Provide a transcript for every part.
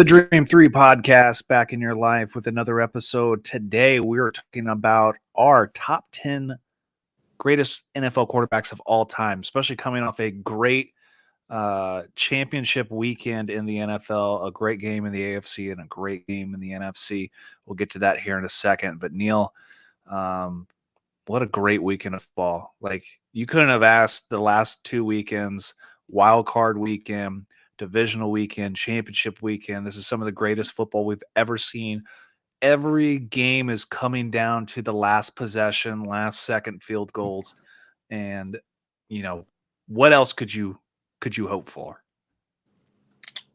The Dream 3 podcast back in your life with another episode. Today, we're talking about our top 10 greatest NFL quarterbacks of all time, especially coming off a great championship weekend in the NFL, a great game in the AFC, and a great game in the NFC. We'll get to that here in a second. But, Neil, what a great weekend of football. Like, you couldn't have asked the last two weekends, wild card weekend, divisional weekend, championship weekend. This is some of the greatest football we've ever seen. Every game is coming down to the last possession, last second field goals. And, what else could you hope for?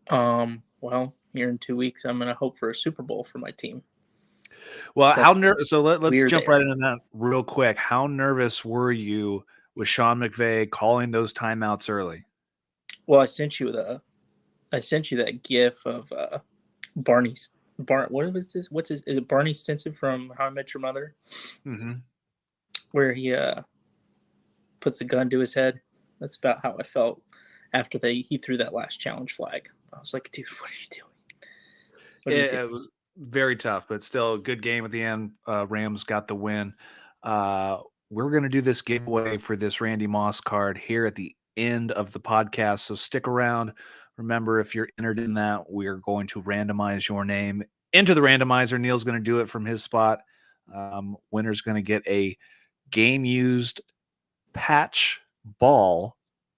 Well, here in 2 weeks, I'm going to hope for a Super Bowl for my team. Well, let's jump right into that real quick. How nervous were you with Sean McVay calling those timeouts early? Well, I sent you that GIF of what was this? Is it Barney Stinson from How I Met Your Mother? Mm-hmm. Where he puts the gun to his head. That's about how I felt after he threw that last challenge flag. I was like, dude, what are you doing? It was very tough, but still a good game at the end. Rams got the win. We're going to do this giveaway for this Randy Moss card here at the end of the podcast, so stick around. Remember, if you're entered in that, we're going to randomize your name into the randomizer. Neil's going to do it from his spot. Winner's going to get a game-used patch ball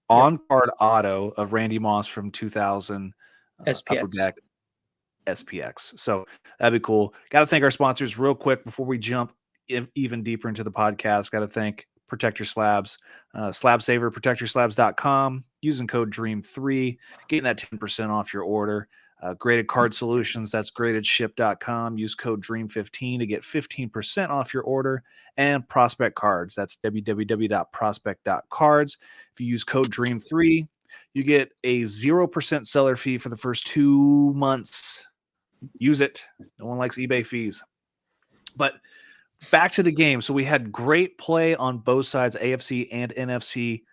on-card auto of Randy Moss from 2000 SPX. Upper Deck SPX. So that'd be cool. Got to thank our sponsors real quick before we jump even deeper into the podcast. Got to thank Protect Your Slabs, Slab Saver, protectyourslabs.com, using code DREAM3, getting that 10% off your order. Graded Card Solutions, that's gradedship.com. Use code DREAM15 to get 15% off your order. And Prospect Cards, that's www.prospect.cards. If you use code DREAM3, you get a 0% seller fee for the first 2 months. Use it. No one likes eBay fees. But back to the game. So we had great play on both sides, AFC and NFC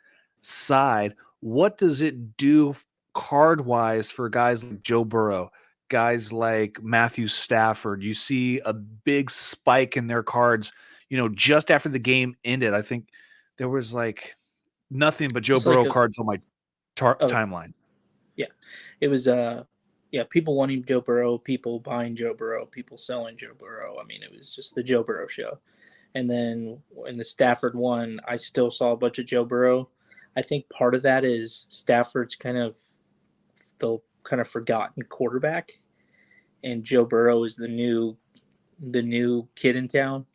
side. What does it do card-wise for guys like Joe Burrow, guys like Matthew Stafford? You see a big spike in their cards, just after the game ended. I think there was nothing but Joe Burrow cards on my timeline. Yeah. It was people wanting Joe Burrow, people buying Joe Burrow, people selling Joe Burrow. I mean, it was just the Joe Burrow show. And then in the Stafford one, I still saw a bunch of Joe Burrow. I think part of that is Stafford's kind of the forgotten quarterback, and Joe Burrow is the new kid in town.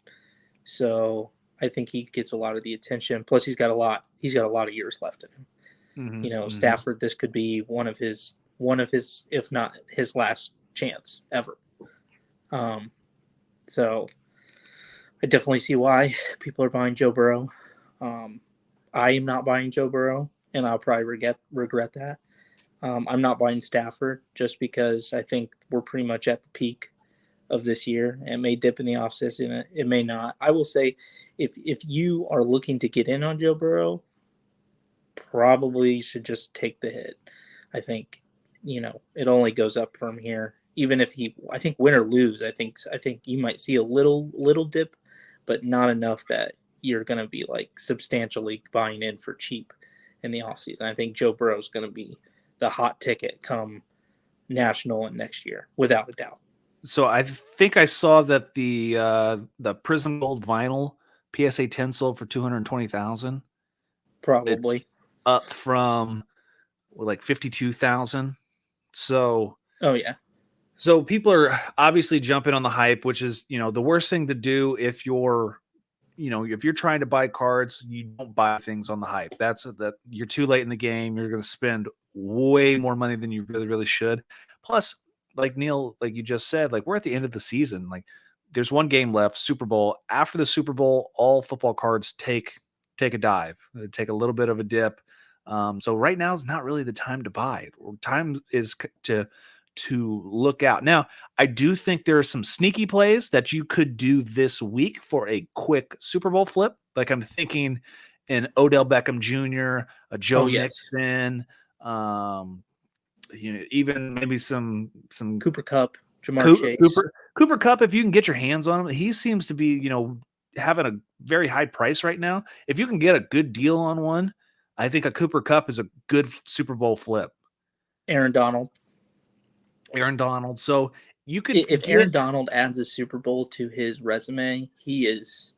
So I think he gets a lot of the attention. Plus, he's got a lot of years left in him. Mm-hmm. Stafford, this could be one of his, if not his last chance ever. So I definitely see why people are buying Joe Burrow. I am not buying Joe Burrow, and I'll probably regret that. I'm not buying Stafford just because I think we're pretty much at the peak of this year. It may dip in the offseason. It may not. I will say if you are looking to get in on Joe Burrow, probably should just take the hit. I think, it only goes up from here. Even if I think win or lose, I think you might see a little dip, but not enough that you're going to be substantially buying in for cheap in the offseason. I think Joe Burrow is going to be the hot ticket come national and next year, without a doubt. So I think I saw that the Prism Gold vinyl PSA 10 sold for $220,000. Probably. It's up from 52,000. So. Oh yeah. So people are obviously jumping on the hype, which is, the worst thing to do if you're trying to buy cards. You don't buy things on the hype. That you're too late in the game. You're going to spend way more money than you really, really should. Plus, like Neil, like you just said, we're at the end of the season. There's one game left, Super Bowl. After the Super Bowl, all football cards take a dive, take a little bit of a dip. So right now is not really the time to buy. Time is to look out. Now, I do think there are some sneaky plays that you could do this week for a quick Super Bowl flip. I'm thinking an Odell Beckham Jr., a Joe Mixon, even maybe some Cooper Kupp, Jamar Chase. Cooper Kupp, if you can get your hands on him, he seems to be, having a very high price right now. If you can get a good deal on one, I think a Cooper Kupp is a good Super Bowl flip. Aaron Donald. So you could, if Aaron Donald adds a Super Bowl to his resume, he is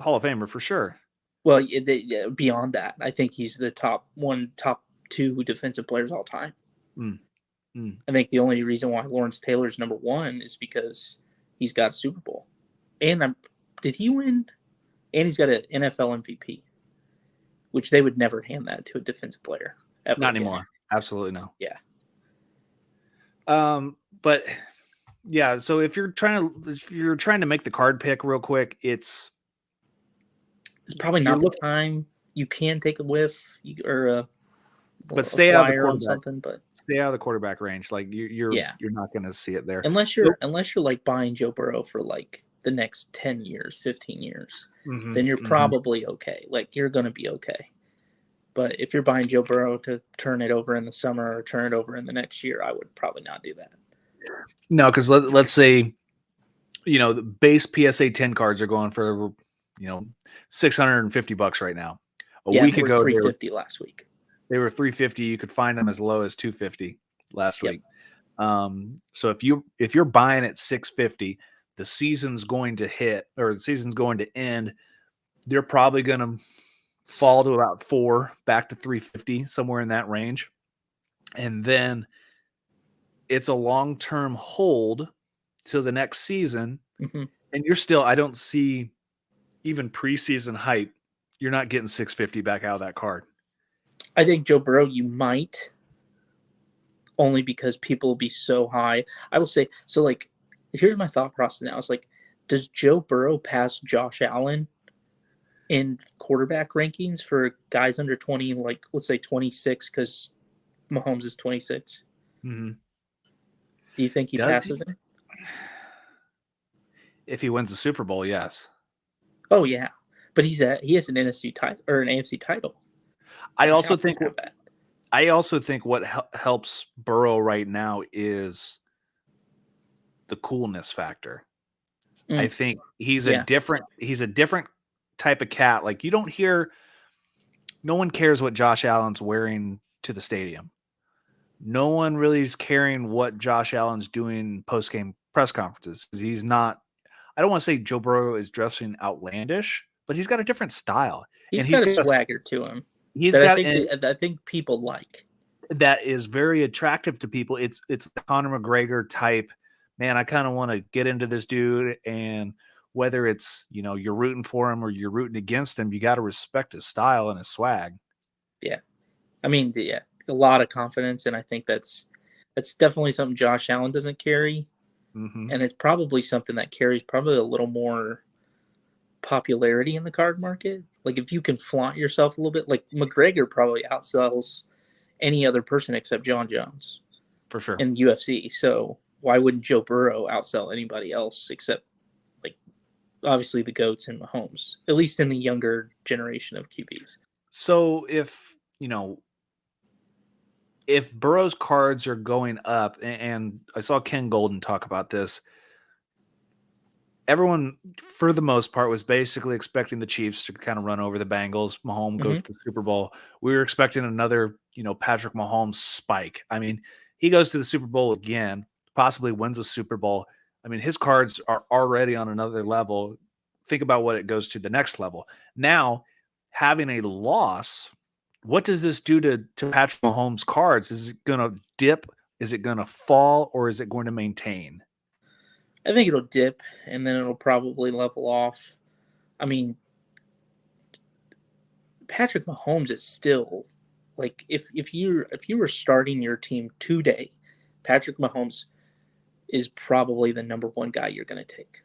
Hall of Famer for sure. Well, beyond that, I think he's the top two defensive players all time. I think the only reason why Lawrence Taylor's number one is because he's got a Super Bowl. And did he win? And he's got an NFL MVP, which they would never hand that to a defensive player ever. Not anymore. Absolutely no. Yeah. But yeah, so if you're trying to make the card pick real quick, it's probably not the time. You can take a whiff but stay out of the quarterback. Something, but stay out of the quarterback range. Like you're not going to see it there unless you're like buying Joe Burrow for like the next 10 years, 15 years. Then you're probably okay. Like you're going to be okay. But if you're buying Joe Burrow to turn it over in the summer or turn it over in the next year, I would probably not do that. No, because let's say, the base PSA 10 cards are going for, $650 right now. A week ago, $350 last week. They were $350. You could find them as low as $250 last week. So if you're buying at $650, the season's going to hit or the season's going to end. They're probably going to fall to about $400, back to $350, somewhere in that range, and then it's a long-term hold till the next season. And you're still, I don't see even preseason hype. You're not getting $650 back out of that card. I think Joe Burrow, you might, only because people will be so high. I will say, so like, here's my thought process now. It's like, does Joe Burrow pass Josh Allen in quarterback rankings for guys under 20, like let's say 26, because Mahomes is 26? Do you think he passes him? If he wins the Super Bowl, yes. Oh yeah, but he has an NFC title or an AFC title. I also think what helps Burrow right now is the coolness factor. I think he's a different type of cat. Like you don't hear, no one cares what Josh Allen's wearing to the stadium. No one really is caring what Josh Allen's doing post-game press conferences. He's not, I don't want to say Joe Burrow is dressing outlandish, but he's got a different style. He's got a swagger to him. I think people like. That is very attractive to people. It's the Conor McGregor type. Man, I kind of want to get into this dude, and whether it's, you're rooting for him or you're rooting against him, you got to respect his style and his swag. Yeah. I mean, a lot of confidence, and I think that's definitely something Josh Allen doesn't carry. And it's probably something that carries probably a little more popularity in the card market. Like if you can flaunt yourself a little bit, like McGregor probably outsells any other person except John Jones. For sure. In UFC. So why wouldn't Joe Burrow outsell anybody else except like obviously the GOATs and Mahomes, at least in the younger generation of QBs. So if Burrow's cards are going up, and I saw Ken Golden talk about this, everyone, for the most part, was basically expecting the Chiefs to kind of run over the Bengals, Mahomes go to the Super Bowl. We were expecting another, Patrick Mahomes spike. I mean, he goes to the Super Bowl again, possibly wins a Super Bowl. I mean, his cards are already on another level. Think about what it goes to the next level. Now, having a loss, what does this do to Patrick Mahomes' cards? Is it going to dip? Is it going to fall? Or is it going to maintain? I think it'll dip, and then it'll probably level off. I mean, Patrick Mahomes is still, like, if you were starting your team today, Patrick Mahomes is probably the number one guy you're going to take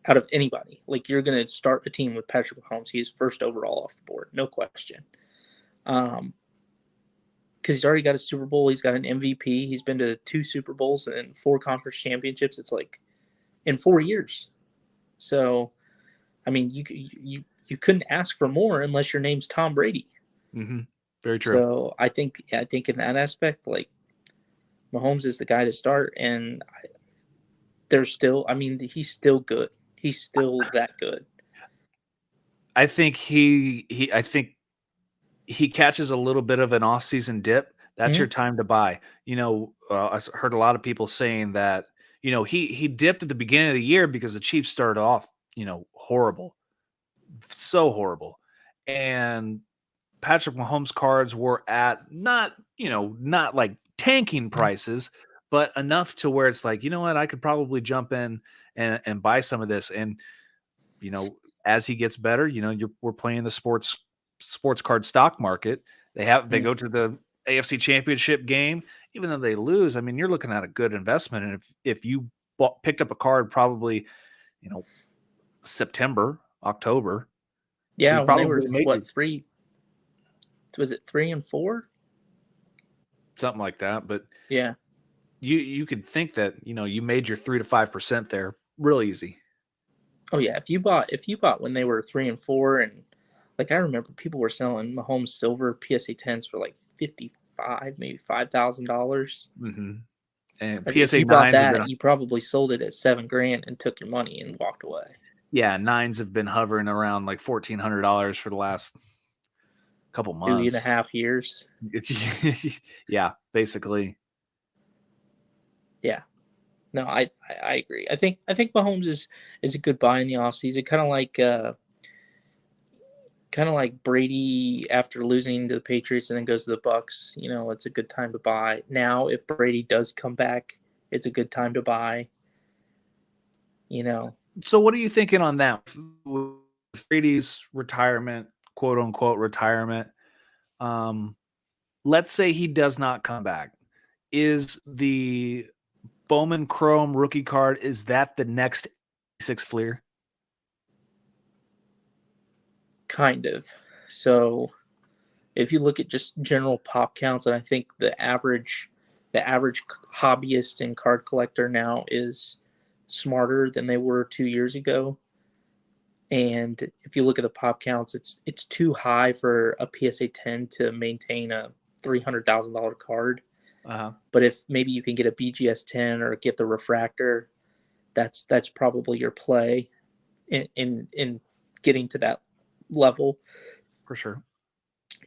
out of anybody. Like, you're going to start a team with Patrick Mahomes. He's first overall off the board, no question. Because he's already got a Super Bowl. He's got an MVP. He's been to 2 Super Bowls and 4 conference championships. It's like in 4 years. So, I mean, you couldn't ask for more unless your name's Tom Brady. Very true. So I think in that aspect, like Mahomes is the guy to start, and there's still, I mean, he's still good. He's still that good. I think I think he catches a little bit of an off-season dip. That's Mhm. your time to buy. Heard a lot of people saying that, he dipped at the beginning of the year because the Chiefs started off, horrible, so horrible. And Patrick Mahomes cards were at not like tanking prices, but enough to where it's like, you know what, I could probably jump in and buy some of this. And you know, as he gets better, we're playing the sports card stock market. They Mm. go to the AFC Championship game, even though they lose. I mean, you're looking at a good investment, and if you picked up a card probably, you know, September, October, Yeah, you when they were probably made what, 3, was it 3 and 4? something like that. But Yeah. you could think that you made your 3 to 5% there real easy. Oh yeah, if you bought when they were 3 and 4, and like I remember people were selling Mahomes silver PSA 10s for like 55, maybe $5,000. hmm And Like if PSA you bought nines have been that, you probably sold it at 7 grand and took your money and walked away. Yeah, nines have been hovering around like $1,400 for the last couple months. 2.5 years. Yeah, basically. Yeah. No, I agree. I think Mahomes is a good buy in the offseason. Kind of like Brady after losing to the Patriots and then goes to the Bucks. It's a good time to buy. Now, if Brady does come back, it's a good time to buy. You know, So what are you thinking on that? With Brady's retirement, quote unquote retirement. Um, let's say he does not come back. Is the Bowman Chrome rookie card, is that the next 6 Fleer? kind of. So if you look at just general pop counts, and I think the average hobbyist and card collector now is smarter than they were 2 years ago. And if you look at the pop counts, it's too high for a PSA 10 to maintain a $300,000 card. Uh-huh. But if maybe you can get a BGS 10 or get the refractor, that's probably your play in getting to that level. For sure.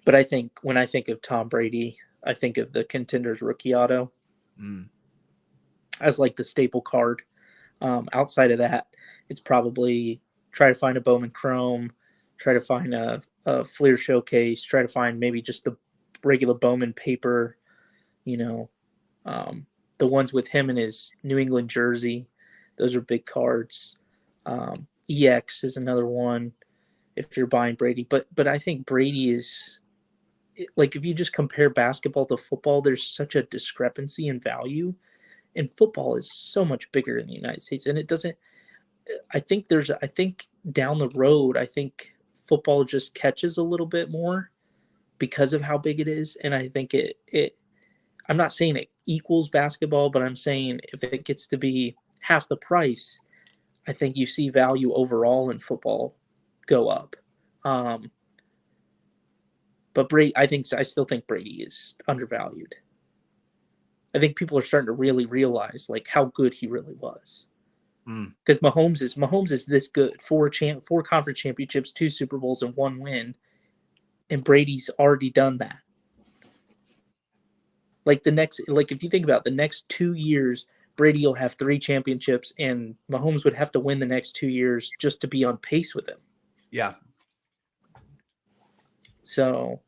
But I think when I think of Tom Brady, I think of the Contenders rookie auto Mm. as like the staple card. Outside of that, it's probably try to find a Bowman Chrome, try to find a Fleer Showcase, try to find maybe just the regular Bowman paper, you know, the ones with him in his New England jersey. Those are big cards. EX is another one if you're buying Brady. But I think Brady is like if you just compare basketball to football, there's such a discrepancy in value. And football is so much bigger in the United States, and it doesn't. I think down the road, I think football just catches a little bit more because of how big it is, and I think it. I'm not saying it equals basketball, but I'm saying if it gets to be half the price, I think you see value overall in football go up. Um, but Brady, I still think Brady is undervalued. I think people are starting to really realize like how good he really was. Mm. Because Mahomes is this good. Four conference championships, 2 Super Bowls, and 1 win, and Brady's already done that. Like if you think about it, the next 2 years, Brady will have 3 championships, and Mahomes would have to win the next 2 years just to be on pace with him. Yeah. So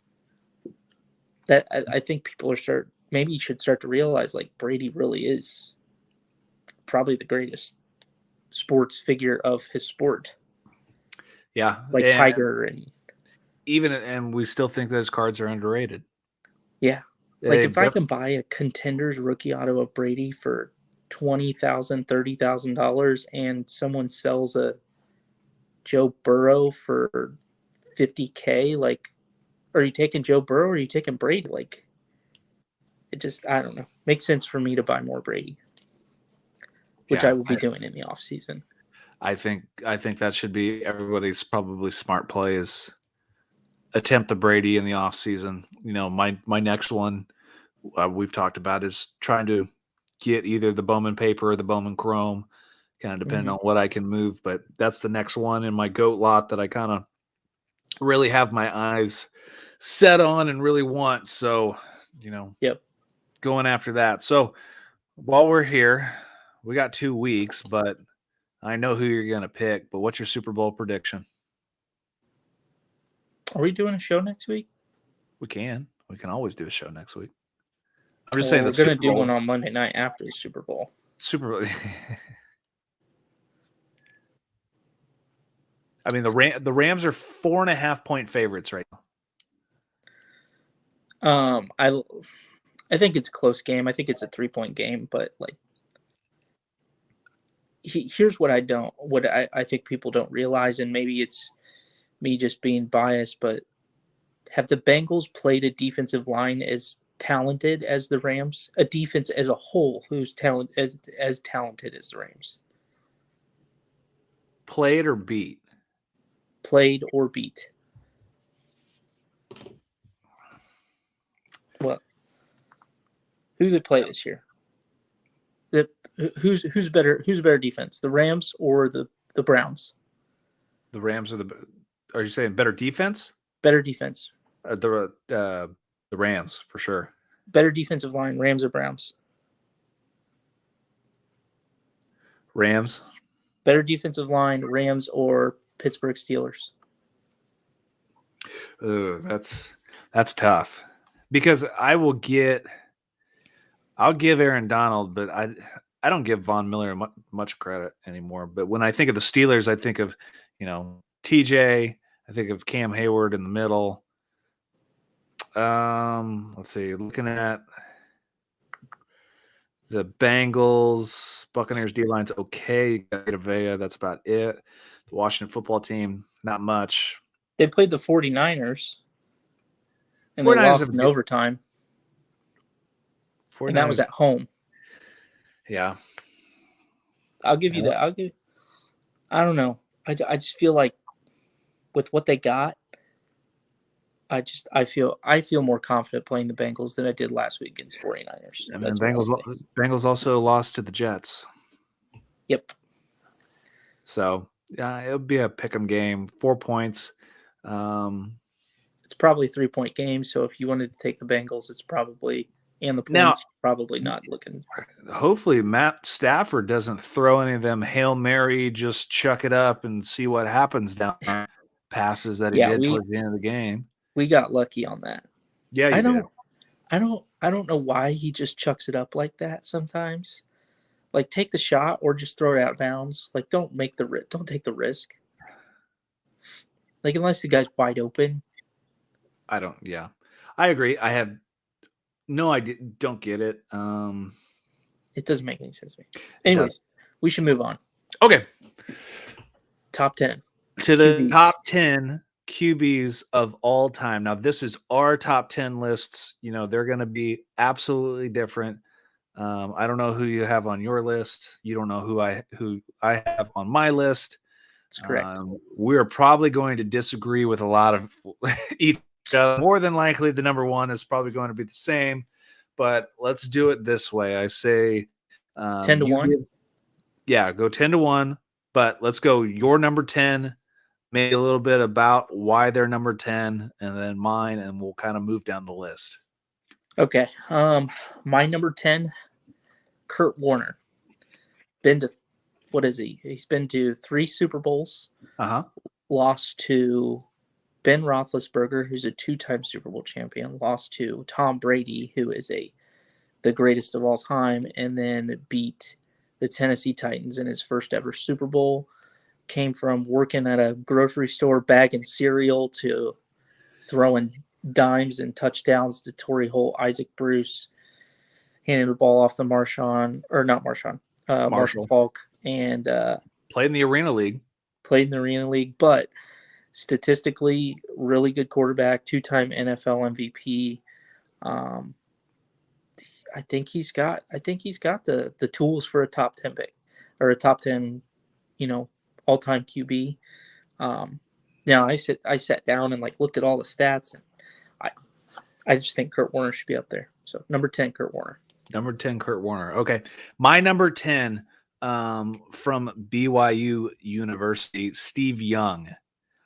that I think people are maybe should start to realize like Brady really is probably the greatest sports figure of his sport, Yeah. like And Tiger and we still think those cards are underrated. yeah. Like They if I def- can buy a Contenders rookie auto of Brady for $20,000, $30,000, and someone sells a Joe Burrow for 50K, like, are you taking Joe Burrow or are you taking Brady? Like, it just, I don't know, makes sense for me to buy more Brady, which yeah, I will be doing in the off season. I think that should be everybody's probably smart play is attempt the Brady in the offseason. My next one we've talked about is trying to get either the Bowman paper or the Bowman chrome, kind of depending on what I can move. But that's the next one in my GOAT lot that I kind of really have my eyes set on and really want. So, going after that. So while we're here, we got 2 weeks, but I know who you're going to pick. But what's your Super Bowl prediction? Are we doing a show next week? We can always do a show next week. I'm just Well, saying we're going to do one on Monday night after the Super Bowl. Super Bowl. I mean, the Rams are 4.5-point favorites right now. I think it's a close game. I think it's a 3-point game, but like, here's what I think people don't realize, and maybe it's me just being biased, but have the Bengals played a defensive line as talented as the Rams? A defense as a whole who's as talented as the Rams? Played or beat? Played or beat. Well, who did they play this year? Who's better defense? The Rams or the Browns? The Rams are you saying better defense? Better defense. The Rams for sure. Better defensive line, Rams or Browns? Rams. Better defensive line, Rams or Pittsburgh Steelers? Oh, that's tough. Because I'll give Aaron Donald, but I don't give Von Miller much credit anymore. But when I think of the Steelers, I think of, TJ, I think of Cam Hayward in the middle. Let's see, looking at the Bengals, Buccaneers D-line's okay. Avea, that's about it. The Washington football team, not much. They played the 49ers, and they lost in overtime. And that was at home. Yeah. I'll give you that. I don't know. I just feel like with what they got, I feel more confident playing the Bengals than I did last week against 49ers. And then Bengals also lost to the Jets. Yep. So it'll be a pick'em game. 4 points. It's probably a 3-point game. So if you wanted to take the Bengals, it's probably and the points probably not looking. Hopefully Matt Stafford doesn't throw any of them Hail Mary, just chuck it up and see what happens down there. Passes that he did towards the end of the game. We got lucky on that. Yeah, I don't know why he just chucks it up like that sometimes. Like, take the shot or just throw it out of bounds. Like, don't take the risk. Like, unless the guy's wide open. I agree. I have no idea. Don't get it. It doesn't make any sense to me. Anyways, we should move on. Okay. Top 10. To the QBs. Top 10 QBs of all time. Now, this is our top 10 lists. They're going to be absolutely different. I don't know who you have on your list. You don't know who I have on my list. That's correct. We're probably going to disagree with a lot of each other. More than likely, the number one is probably going to be the same. But let's do it this way. I say 10-1. Go 10-1. But let's go your number 10. Maybe a little bit about why they're number 10, and then mine, and we'll kind of move down the list. Okay. My number 10, Kurt Warner. Been to, what is he? He's been to 3 Super Bowls. Lost to Ben Roethlisberger, who's a 2-time Super Bowl champion. Lost to Tom Brady, who is the greatest of all time, and then beat the Tennessee Titans in his first ever Super Bowl. Came from working at a grocery store bagging cereal to throwing dimes and touchdowns to Torrey Holt, Isaac Bruce, handing the ball off to Marshall Falk, and played in the Arena League. But statistically, really good quarterback, 2-time NFL MVP. I think he's got the tools for a top 10 pick or a top 10, all-time QB. Now I sat down and like looked at all the stats, and I I just think Kurt Warner should be up there. So number 10, Kurt Warner. Number 10, Kurt Warner. Okay. My number 10 from BYU University, Steve Young.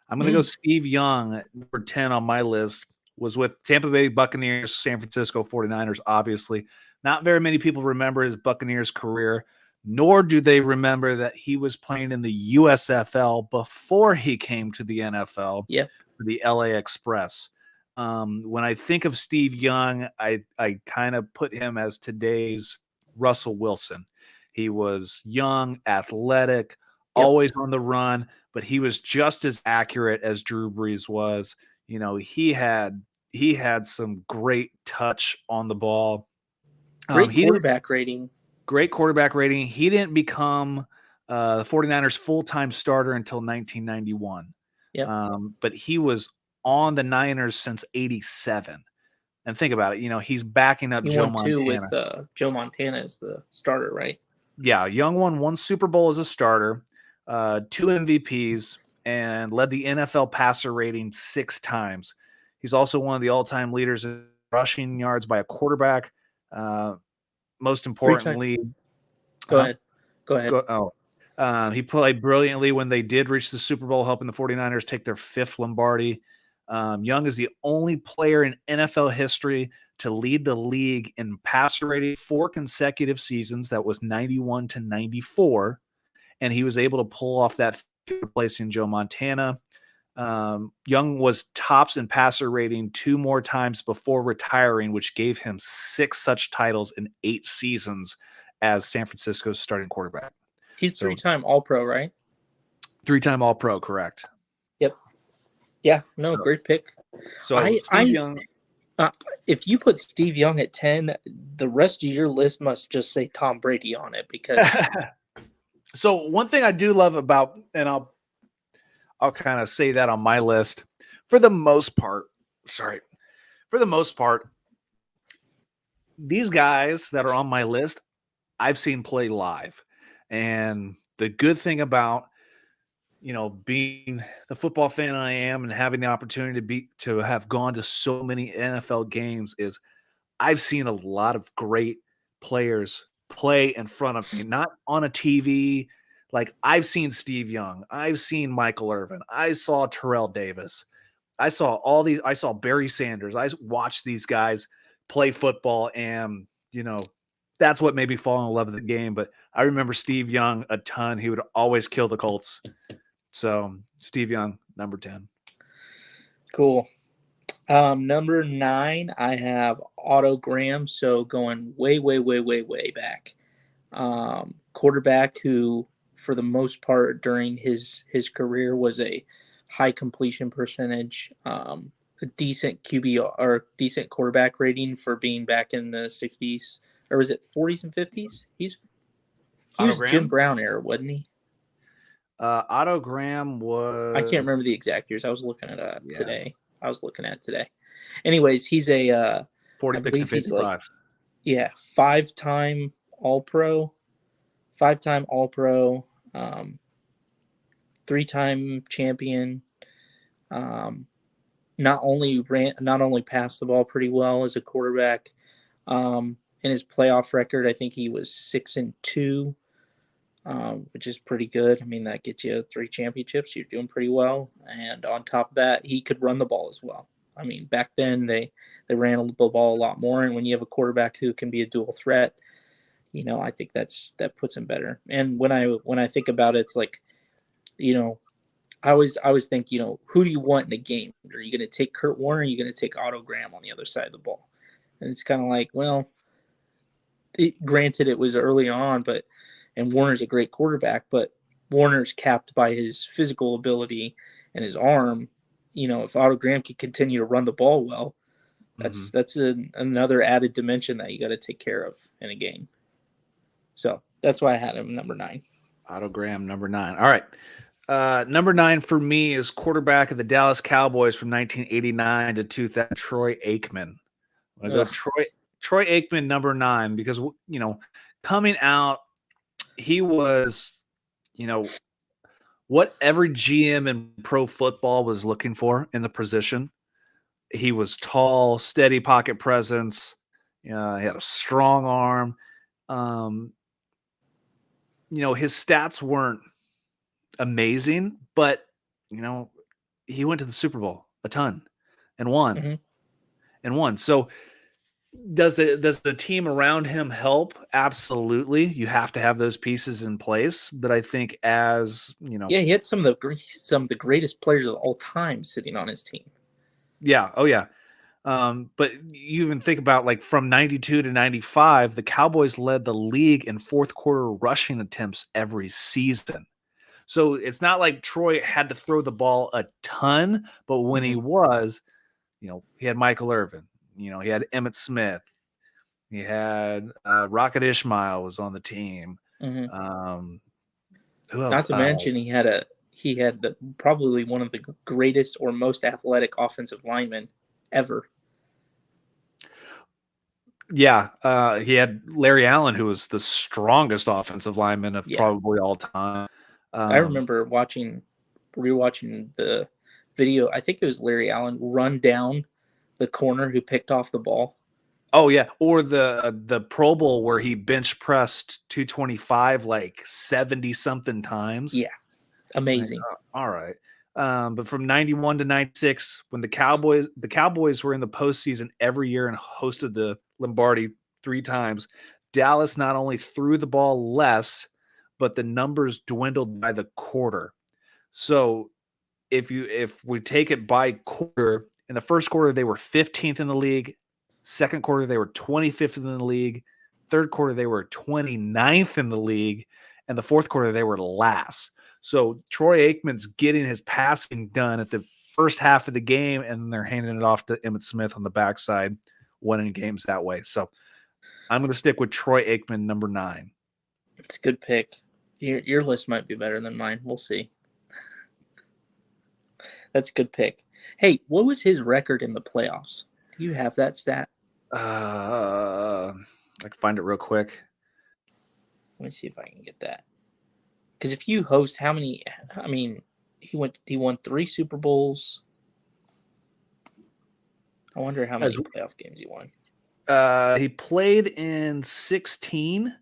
I'm going to go Steve Young, number 10 on my list, was with Tampa Bay Buccaneers, San Francisco 49ers, obviously. Not very many people remember his Buccaneers career, nor do they remember that he was playing in the USFL before he came to the NFL for the LA Express. When I think of Steve Young, I kind of put him as today's Russell Wilson. He was young, athletic, always on the run, but he was just as accurate as Drew Brees was. You know, he had some great touch on the ball. Great quarterback rating. Great quarterback rating. He didn't become the 49ers full-time starter until 1991. But he was on the Niners since 87. And think about it, you know, he's backing up Joe Montana. He won 2 with Joe Montana as the starter, right? Yeah, Young won 1 Super Bowl as a starter, 2 MVPs, and led the NFL passer rating 6 times. He's also one of the all-time leaders in rushing yards by a quarterback. Most importantly, Go ahead. He played brilliantly when they did reach the Super Bowl, helping the 49ers take their 5th Lombardi. Young is the only player in NFL history to lead the league in passer rating 4 consecutive seasons. That was 91 to 94. And he was able to pull off that replacing Joe Montana. Young was tops in passer rating 2 more times before retiring, which gave him 6 such titles in 8 seasons as San Francisco's starting quarterback. He's 3-time All-Pro, right? 3-time All-Pro, correct. Yep. Yeah, great pick. So Steve Young. If you put Steve Young at 10, the rest of your list must just say Tom Brady on it because. So one thing I do love about, and I'll kind of say that on my list, for the most part, these guys that are on my list, I've seen play live. And the good thing about, you know, being the football fan I am and having the opportunity to have gone to so many NFL games is I've seen a lot of great players play in front of me, not on a TV. Like I've seen Steve Young, I've seen Michael Irvin, I saw Terrell Davis, I saw Barry Sanders. I watched these guys play football, and you know, that's what made me fall in love with the game. But I remember Steve Young a ton. He would always kill the Colts. So Steve Young, number 10. Cool. Number 9, I have Otto Graham. So going way back. Quarterback who, for the most part during his career, was a high completion percentage, a decent QB or decent quarterback rating for being back in the 60s, or was it 40s and 50s? He was Jim Brown era, wasn't he? Otto Graham was. I can't remember the exact years. I was looking at today. Anyways, he's a 46 to 55. Like, 5-time All-Pro, 3-time champion. Not only passed the ball pretty well as a quarterback. In his playoff record, I think he was 6-2. Which is pretty good. I mean, that gets you 3 championships. You're doing pretty well. And on top of that, he could run the ball as well. I mean, back then they ran the ball a lot more. And when you have a quarterback who can be a dual threat, you know, I think that puts him better. And when I think about it, it's like, you know, I always think, you know, who do you want in a game? Are you going to take Kurt Warner? Or are you going to take Otto Graham on the other side of the ball? And it's kind of like, well, granted it was early on, and Warner's a great quarterback, but Warner's capped by his physical ability and his arm. You know, if Otto Graham can continue to run the ball well, that's another added dimension that you got to take care of in a game. So that's why I had him number 9. Otto Graham, number 9. All right. Number 9 for me is quarterback of the Dallas Cowboys from 1989 to 2000, Troy Aikman. I'm going to go Troy Aikman, number 9, because, you know, coming out, he was, you know, what every GM in pro football was looking for in the position. He was tall, steady pocket presence. He had a strong arm. His stats weren't amazing, but he went to the Super Bowl a ton and won Mm-hmm. and won. So does the team around him help? Absolutely. You have to have those pieces in place. But I think Yeah, he had some of the greatest players of all time sitting on his team. yeah, oh yeah. But you even think about like from 92 to 95, the Cowboys led the league in fourth quarter rushing attempts every season. So it's not like Troy had to throw the ball a ton, but when he was, he had Michael Irvin, he had Emmitt Smith, he had Rocket Ishmael was on the team. Mm-hmm. Who else? Not to mention he had probably one of the greatest or most athletic offensive linemen ever. Yeah, he had Larry Allen, who was the strongest offensive lineman of probably all time. I remember rewatching the video. I think it was Larry Allen run down the corner who picked off the ball. Oh yeah, or the Pro Bowl where he bench pressed 225 like 70 something times. Yeah, amazing. Like, all right. But from 91 to 96, when the Cowboys were in the postseason every year and hosted the Lombardi 3 times, Dallas not only threw the ball less, but the numbers dwindled by the quarter. So if we take it by quarter, in the first quarter they were 15th in the league, second quarter they were 25th in the league, third quarter they were 29th in the league, and the fourth quarter they were last. So Troy Aikman's getting his passing done at the first half of the game, and they're handing it off to Emmitt Smith on the backside, winning games that way. So I'm going to stick with Troy Aikman, number 9. It's a good pick. Your list might be better than mine. We'll see. That's a good pick. Hey, what was his record in the playoffs? Do you have that stat? I can find it real quick. Let me see if I can get that. Because if you host, how many? I mean, he won 3 Super Bowls. I wonder how many playoff games he won. He played in 16.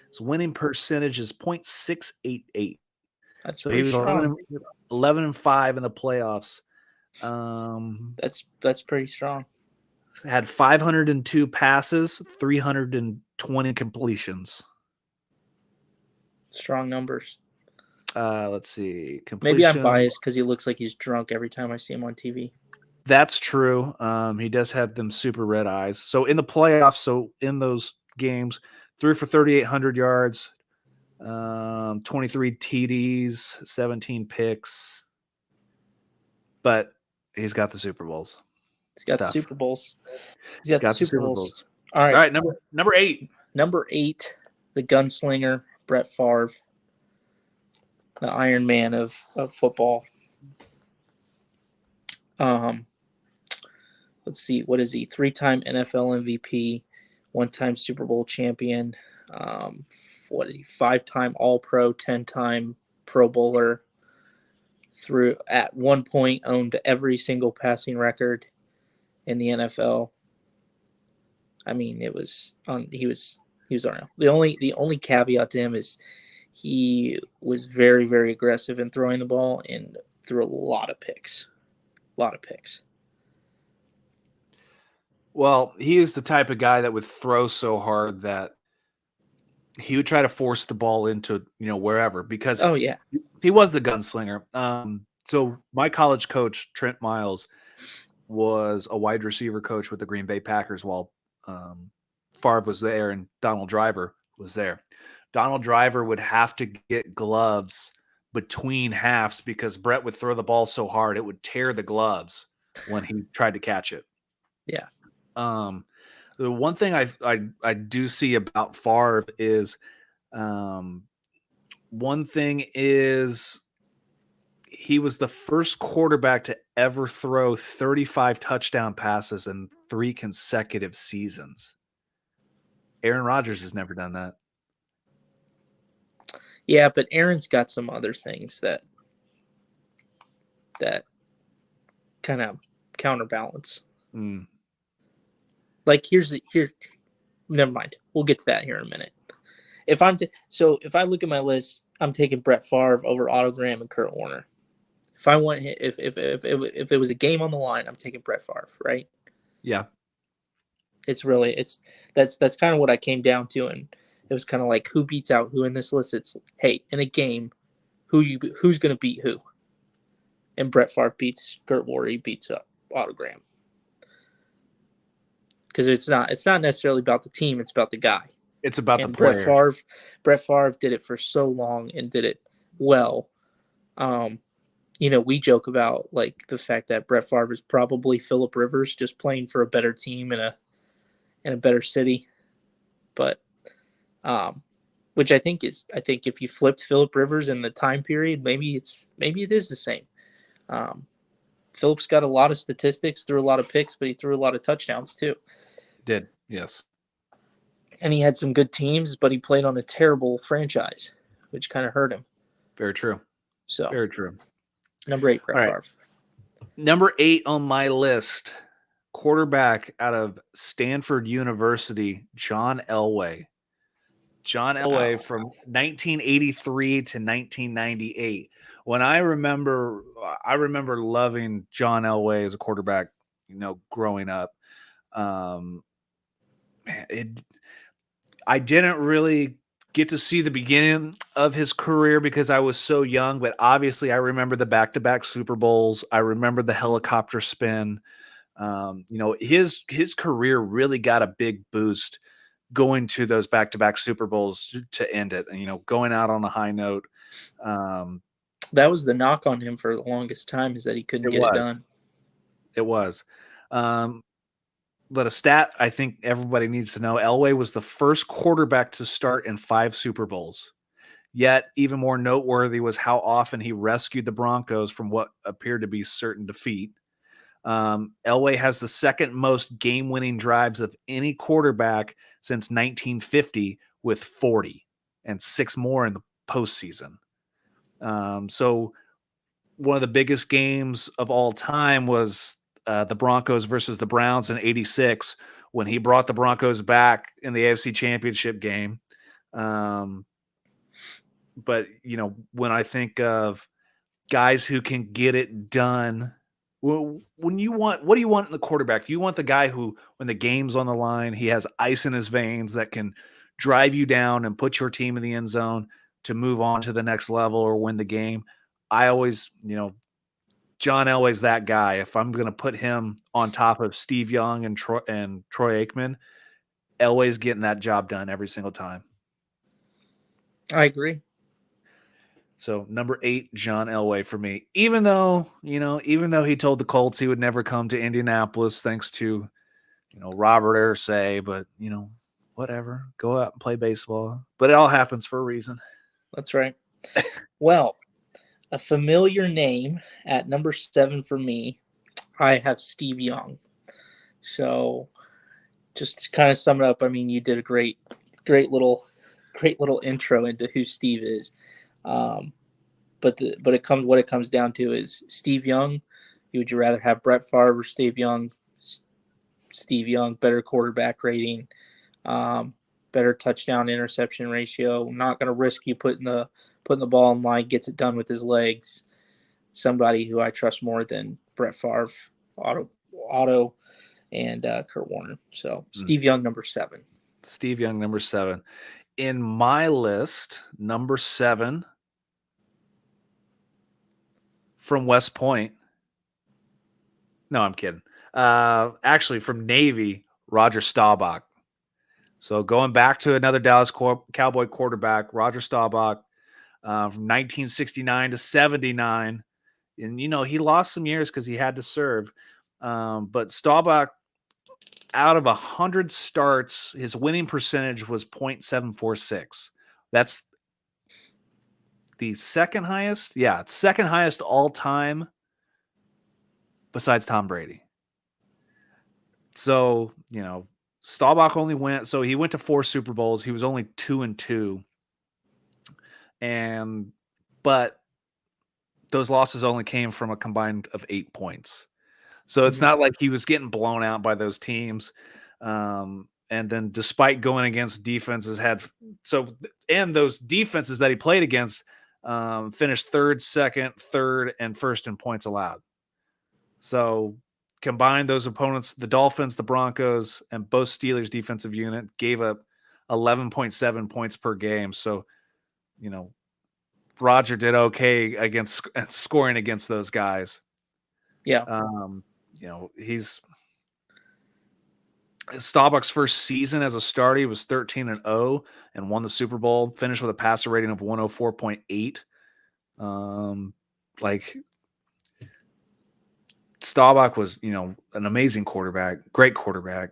His winning percentage is .688. That's so he was 11-5 in the playoffs. That's pretty strong. Had 502 passes, 320 completions. Strong numbers. Let's see. Maybe I'm biased because he looks like he's drunk every time I see him on TV. That's true. He does have them super red eyes. So in the playoffs, so in those games, threw for 3,800 yards, 23 TDs, 17 picks. But he's got the Super Bowls. He's got the Super Bowls. He's got the Super Bowls. All right, number 8. Number 8, the gunslinger, Brett Favre, the Iron Man of football. Let's see, what is he? 3-time NFL MVP, 1-time Super Bowl champion. What is he? 5-time All-Pro, 10-time Pro Bowler. At one point owned every single passing record in the NFL. I mean, he was unreal. The only caveat to him is he was very, very aggressive in throwing the ball and threw a lot of picks. Well, he is the type of guy that would throw so hard that he would try to force the ball into, wherever, because he was the gunslinger. So my college coach, Trent Miles, was a wide receiver coach with the Green Bay Packers while Favre was there and Donald Driver was there. Donald Driver would have to get gloves between halves because Brett would throw the ball so hard it would tear the gloves when he tried to catch it. Yeah. The one thing I do see about Favre is one thing is he was the first quarterback to ever throw 35 touchdown passes in 3 consecutive seasons. Aaron Rodgers has never done that. Yeah, but Aaron's got some other things that that kind of counterbalance. Mm. Like never mind. We'll get to that here in a minute. If I look at my list, I'm taking Brett Favre over Otto Graham and Kurt Warner. If it was a game on the line, I'm taking Brett Favre, right? Yeah. That's kind of what I came down to, and it was kind of like who beats out who in this list. It's, hey, in a game, who's going to beat who? And Brett Favre beats Kurt Warner, he beats up Otto Graham. Because it's not necessarily about the team, it's about the guy. It's about the player. Brett Favre did it for so long and did it well. We joke about like the fact that Brett Favre is probably Phillip Rivers, just playing for a better team in a better city. But which I think if you flipped Phillip Rivers in the time period, maybe it is the same. Phillip's got a lot of statistics, threw a lot of picks, but he threw a lot of touchdowns too. Did, yes. And he had some good teams, but he played on a terrible franchise, which kind of hurt him. Very true. So very true. Number 8, Brett Favre. Number 8 on my list, quarterback out of Stanford University, John Elway. John Elway from 1983 to 1998. When I remember loving John Elway as a quarterback, growing up. I didn't really get to see the beginning of his career because I was so young, but obviously I remember the back-to-back Super Bowls. I remember the helicopter spin. His career really got a big boost going to those back-to-back Super Bowls to end it, and going out on a high note. That was the knock on him for the longest time, is that he couldn't get it done. It was. But a stat I think everybody needs to know, Elway was the first quarterback to start in 5 Super Bowls. Yet even more noteworthy was how often he rescued the Broncos from what appeared to be certain defeat. Elway has the second most game-winning drives of any quarterback since 1950 with 40 and 6 more in the postseason. So one of the biggest games of all time was the Broncos versus the Browns in '86 when he brought the Broncos back in the AFC Championship game. But when I think of guys who can get it done, what do you want in the quarterback? Do you want the guy who, when the game's on the line, he has ice in his veins that can drive you down and put your team in the end zone to move on to the next level or win the game? I always, John Elway's that guy. If I'm going to put him on top of Steve Young and Troy Aikman, Elway's getting that job done every single time. I agree. So number 8, John Elway for me. Even though he told the Colts he would never come to Indianapolis thanks to, Robert Irsay, but whatever. Go out and play baseball. But it all happens for a reason. That's right. Well, a familiar name at number 7 for me, I have Steve Young. So just to kind of sum it up, I mean, you did a great little intro into who Steve is. But what it comes down to is Steve Young. Would you rather have Brett Favre or Steve Young? Steve Young, better quarterback rating, better touchdown interception ratio. Not going to risk you putting the ball in line. Gets it done with his legs. Somebody who I trust more than Brett Favre, Otto, and Kurt Warner. So Steve Young, number 7. Steve Young, number 7. In my list, number 7 from West Point. No, I'm kidding. Actually, from Navy, Roger Staubach. So going back to another Dallas Cowboy quarterback, Roger Staubach, from 1969 to 79. And, he lost some years because he had to serve. But Staubach, out of 100 starts, his winning percentage was .746. That's the second highest. Yeah, it's second highest all time besides Tom Brady. So, Staubach only went to 4 Super Bowls. He was only 2-2. But those losses only came from a combined of 8 points. So it's Mhm. not like he was getting blown out by those teams. And then despite going against defenses and those defenses that he played against finished third, second, third, and first in points allowed. So combined those opponents, the Dolphins, the Broncos, and both Steelers defensive unit gave up 11.7 points per game. So, Roger did okay against scoring against those guys. Yeah. He's Staubach's first season as a starter. He was 13-0 and won the Super Bowl, finished with a passer rating of 104.8. Staubach was, an amazing quarterback, great quarterback.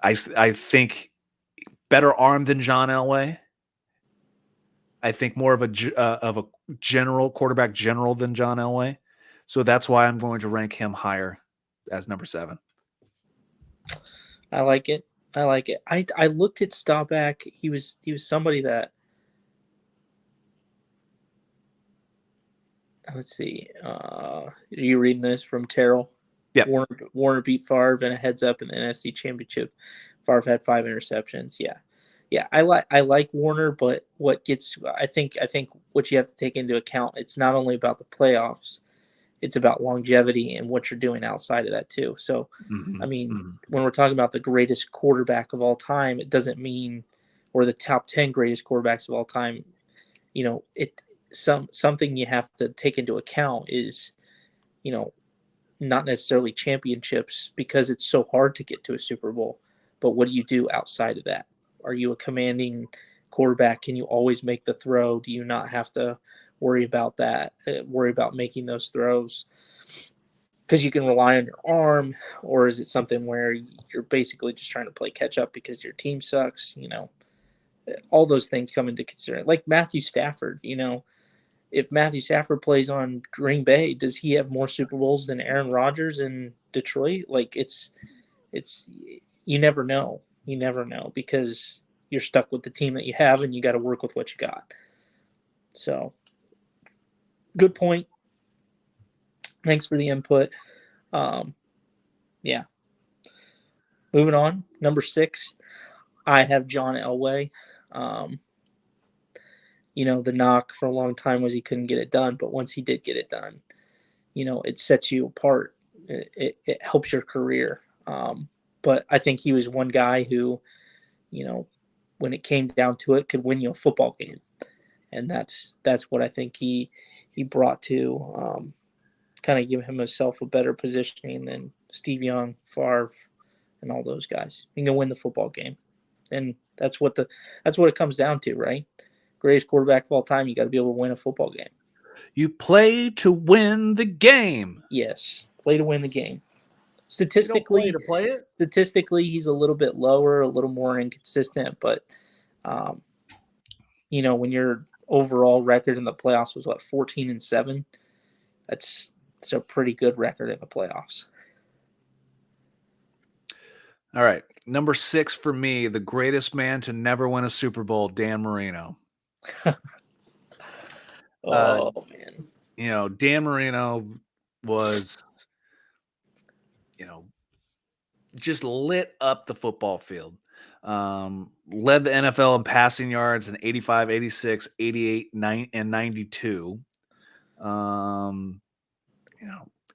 I think better arm than John Elway. I think more of a general quarterback general than John Elway. So that's why I'm going to rank him higher as number 7. I like it. I looked at Staubach. He was somebody that, let's see. Are you reading this from Terrell? Yeah. Warner beat Favre in a heads up in the NFC Championship. Favre had 5 interceptions. Yeah. I like Warner, but I think what you have to take into account, it's not only about the playoffs, it's about longevity and what you're doing outside of that too. So, when we're talking about the greatest quarterback of all time, it doesn't mean, or the top 10 greatest quarterbacks of all time. Something you have to take into account is, not necessarily championships, because it's so hard to get to a Super Bowl, but what do you do outside of that? Are you a commanding quarterback? Can you always make the throw? Do you not have to worry about that? Worry about making those throws because you can rely on your arm, or is it something where you're basically just trying to play catch up because your team sucks? All those things come into consideration. Like Matthew Stafford, if Matthew Stafford plays on Green Bay, does he have more Super Bowls than Aaron Rodgers in Detroit? Like it's you never know. You never know because you're stuck with the team that you have and you got to work with what you got. So, good point. Thanks for the input. Yeah. Moving on. Number 6, I have John Elway. The knock for a long time was he couldn't get it done, but once he did get it done, it sets you apart. It helps your career. But I think he was one guy who, when it came down to it, could win you a football game. And that's what I think he brought to kind of give himself a better positioning than Steve Young, Favre, and all those guys. He can win the football game. And that's what it comes down to, right? Greatest quarterback of all time, you got to be able to win a football game. You play to win the game. Yes, play to win the game. Statistically, to play it. Statistically, he's a little bit lower, a little more inconsistent, but when your overall record in the playoffs was 14-7, that's a pretty good record in the playoffs. All right, number 6 for me, the greatest man to never win a Super Bowl, Dan Marino. Man. Dan Marino was, just lit up the football field. Led the NFL in passing yards in 85, 86, 88, 9, and 92.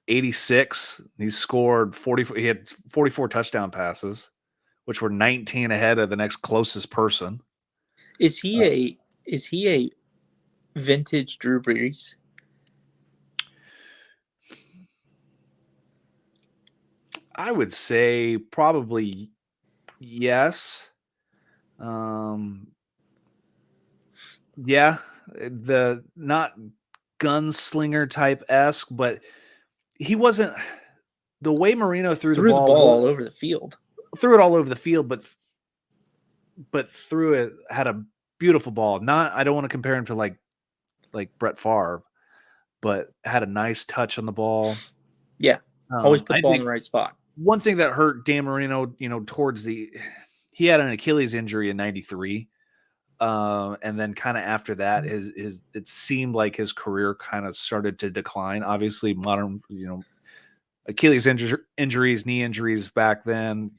86, he scored 44. He had 44 touchdown passes, which were 19 ahead of the next closest person. Is he a vintage Drew Brees? I would say probably yes. Yeah, the not gunslinger type esque, but he wasn't the way Marino threw the ball all over the field. Threw it all over the field, but threw it, had a beautiful ball. I don't want to compare him to like Brett Favre, but had a nice touch on the ball. Yeah, always put the ball in the right spot. One thing that hurt Dan Marino, towards he had an Achilles injury in 93. And then kind of after that, his it seemed like his career kind of started to decline. Obviously, modern, Achilles injuries, knee injuries back then,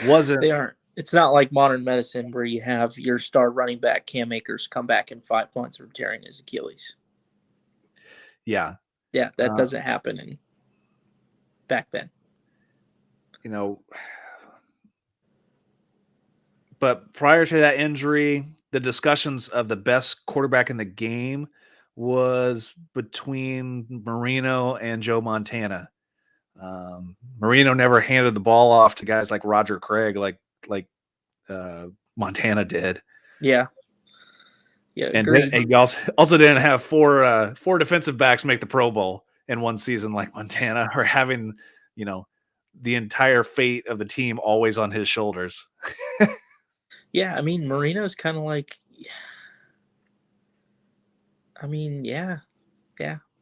wasn't. They aren't. It's not like modern medicine where you have your star running back Cam Akers come back in 5 months from tearing his Achilles. Yeah. Yeah, that doesn't happen back then. But prior to that injury, the discussions of the best quarterback in the game was between Marino and Joe Montana. Marino never handed the ball off to guys like Roger Craig, like Montana did. Yeah. And he also didn't have four defensive backs make the Pro Bowl in one season like Montana, or having, the entire fate of the team always on his shoulders. Yeah, I mean, Marino's kind of like, I mean, yeah,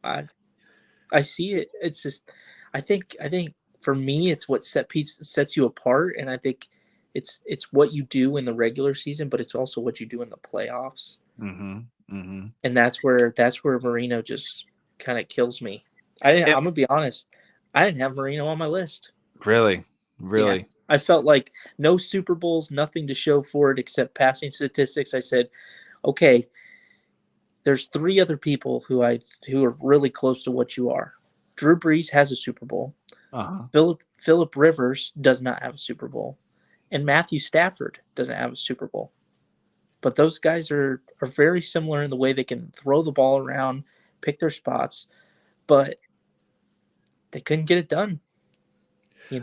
I see it. It's just, I think for me, it's what sets you apart, and I think it's what you do in the regular season, but it's also what you do in the playoffs. Mm-hmm. Mm-hmm. And that's where Marino just kind of kills me. I'm gonna be honest, I didn't have Marino on my list. Really. Yeah. I felt like no Super Bowls, nothing to show for it except passing statistics. I said, okay, there's 3 other people who are really close to what you are. Drew Brees has a Super Bowl. Uh-huh. Philip Rivers does not have a Super Bowl, and Matthew Stafford doesn't have a Super Bowl. But those guys are very similar in the way they can throw the ball around, pick their spots, but they couldn't get it done. I'm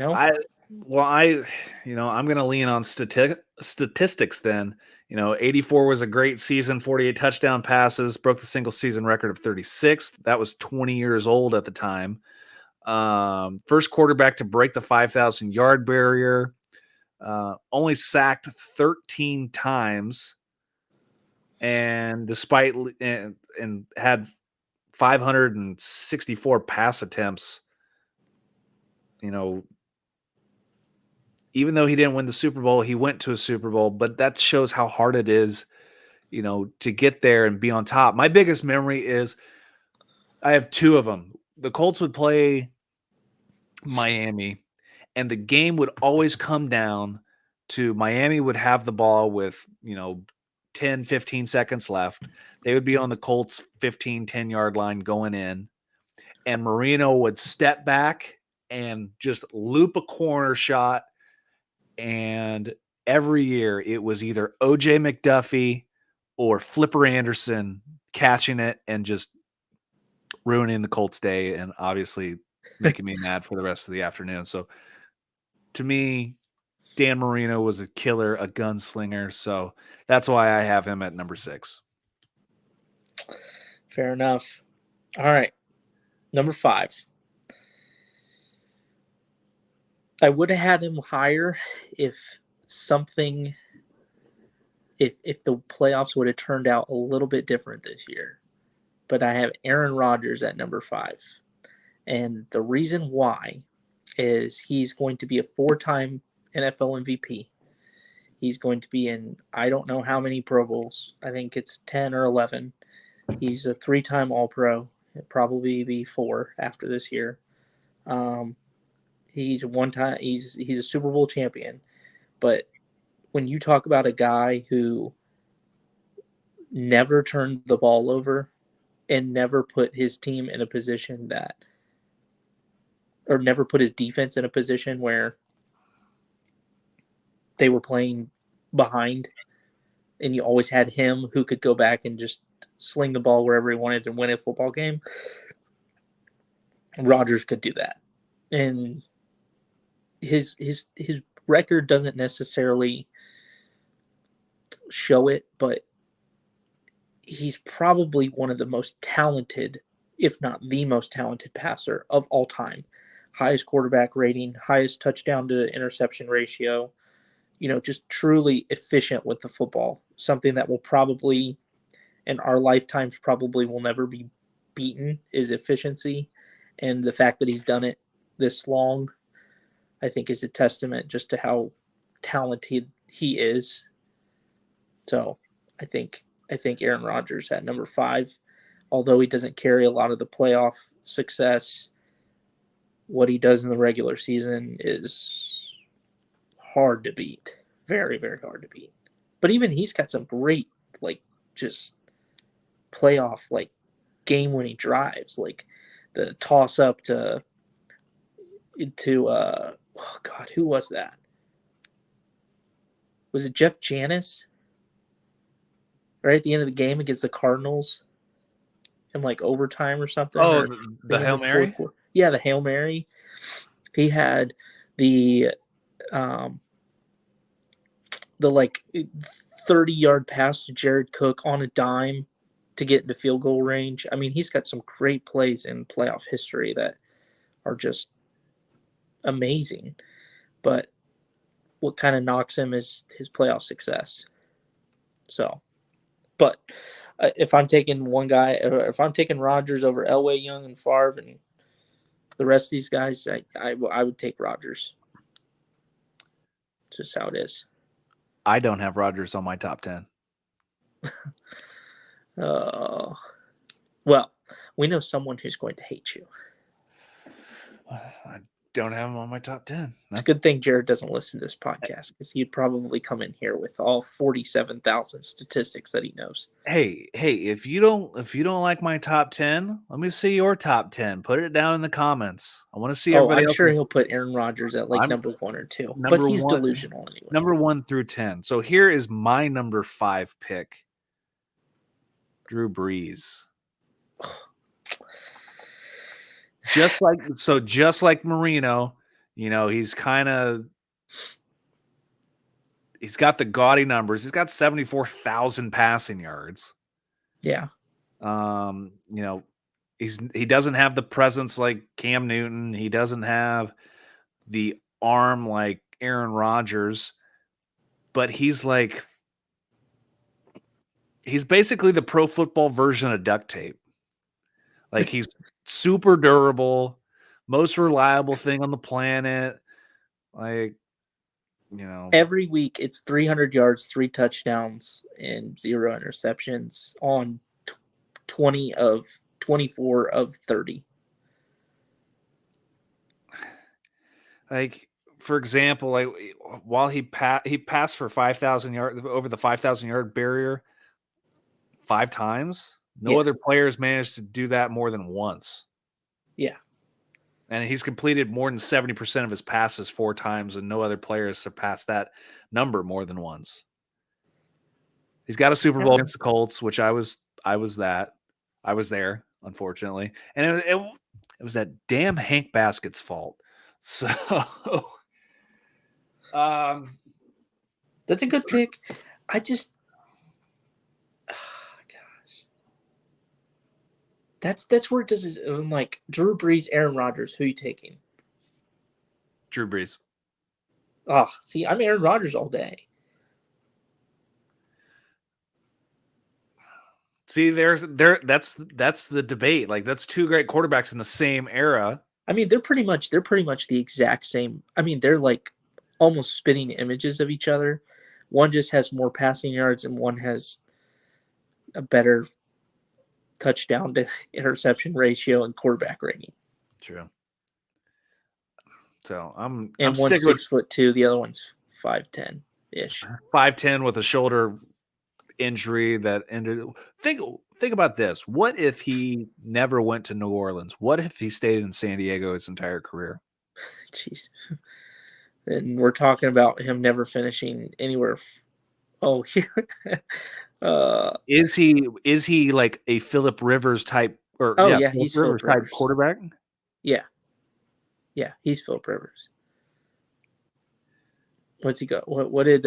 going to lean on statistics then. 84 was a great season, 48 touchdown passes, broke the single season record of 36. That was 20 years old at the time. First quarterback to break the 5,000 yard barrier. Only sacked 13 times, and despite and had 564 pass attempts. Even though he didn't win the Super Bowl, he went to a Super Bowl, but that shows how hard it is, to get there and be on top. My biggest memory is I have 2 of them. The Colts would play Miami, and the game would always come down to Miami would have the ball with, 10, 15 seconds left. They would be on the Colts 15, 10-yard line going in, and Marino would step back and just loop a corner shot. And every year it was either OJ McDuffie or Flipper Anderson catching it and just ruining the Colts' day, and obviously making me mad for the rest of the afternoon. So to me, Dan Marino was a killer, a gunslinger. So that's why I have him at number 6. Fair enough. All right. Number 5. I would have had him higher if the playoffs would have turned out a little bit different this year. But I have Aaron Rodgers at number 5. And the reason why is he's going to be a 4-time NFL MVP. He's going to be in, I don't know how many Pro Bowls. I think it's 10 or 11. He's a 3-time All-Pro. It'll probably be 4 after this year. He's a Super Bowl champion. But when you talk about a guy who never turned the ball over and never put his team in a position or never put his defense in a position where they were playing behind, and you always had him who could go back and just sling the ball wherever he wanted and win a football game. Rodgers could do that. And his record doesn't necessarily show it, but he's probably one of the most talented, if not the most talented passer of all time. Highest quarterback rating, highest touchdown to interception ratio, just truly efficient with the football. Something that will probably, in our lifetimes, probably will never be beaten is efficiency. And the fact that he's done it this long, I think, is a testament just to how talented he is. So I think Aaron Rodgers at number 5, although he doesn't carry a lot of the playoff success, what he does in the regular season is hard to beat. Very, very hard to beat. But even he's got some great, like, just playoff, like, game-winning drives, like the toss-up to oh, God, who was that? Was it Jeff Janis? Right at the end of the game against the Cardinals in, like, overtime or something? Oh, Or the Hail Mary? Yeah, the Hail Mary. He had the like 30-yard pass to Jared Cook on a dime to get into field goal range. I mean, he's got some great plays in playoff history that are just amazing. But what kind of knocks him is his playoff success. So, but if I'm taking one guy, if I'm taking Rodgers over Elway, Young, and Favre, and the rest of these guys, I would take Rodgers. It's just how it is. I don't have Rodgers on my top 10. Well, we know someone who's going to hate you. I don't have him on my top 10. It's a good thing Jared doesn't listen to this podcast, because he'd probably come in here with all 47,000 statistics that he knows. Hey, if you don't like my top 10, let me see your top 10. Put it down in the comments. I want to see everybody I'm else. sure he'll put Aaron Rodgers at number 1 or 2, but he's delusional anyway. Number 1 through 10. So here is my number 5 pick. Drew Brees. Just like Marino, he's got the gaudy numbers. He's got 74,000 passing yards. Yeah. He doesn't have the presence like Cam Newton. He doesn't have the arm like Aaron Rodgers, but he's basically the pro football version of duct tape. Like, he's super durable, most reliable thing on the planet. Like, every week it's 300 yards, 3 touchdowns, and 0 interceptions on 24 of 30. Like, for example, like, while he passed for 5,000 yards, over the 5,000 yard barrier 5 times. No other players managed to do that more than once. Yeah. And he's completed more than 70% of his passes 4 times, and no other player has surpassed that number more than once. He's got a Super Bowl against the Colts, which I was there, unfortunately. And it was that damn Hank Baskett's fault. So that's a good pick. That's where it does. Like, Drew Brees, Aaron Rodgers, who are you taking? Drew Brees. Oh, see, I'm Aaron Rodgers all day. See, that's the debate. Like, that's 2 great quarterbacks in the same era. I mean, they're pretty much the exact same. I mean, they're like almost spitting images of each other. One just has more passing yards, and one has a better touchdown to interception ratio and quarterback rating. True. So I'm one's 6'2", the other one's 5'10" ish. 5'10" with a shoulder injury that ended. Think about this. What if he never went to New Orleans? What if he stayed in San Diego his entire career? Jeez. And we're talking about him never finishing anywhere. Here. Is he like a Phillip Rivers type? He's Phillip Rivers type quarterback. Yeah, he's Phillip Rivers. What's he got? What did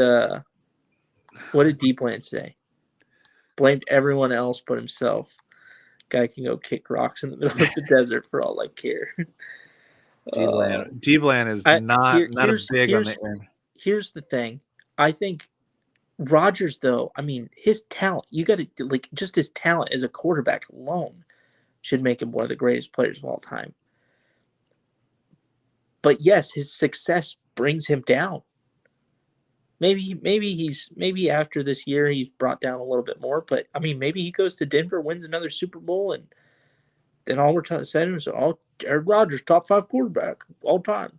D-Plant say? Blamed everyone else but himself. Guy can go kick rocks in the middle of the desert for all I care. D-Bland is not a big on the end. Here's the thing. I think Rodgers, though, I mean, his talent, you got to, just his talent as a quarterback alone should make him one of the greatest players of all time. But yes, his success brings him down. maybe after this year he's brought down a little bit more, but I mean maybe he goes to Denver, wins another Super Bowl, and then all we're saying is Aaron Rodgers top 5 quarterback all time,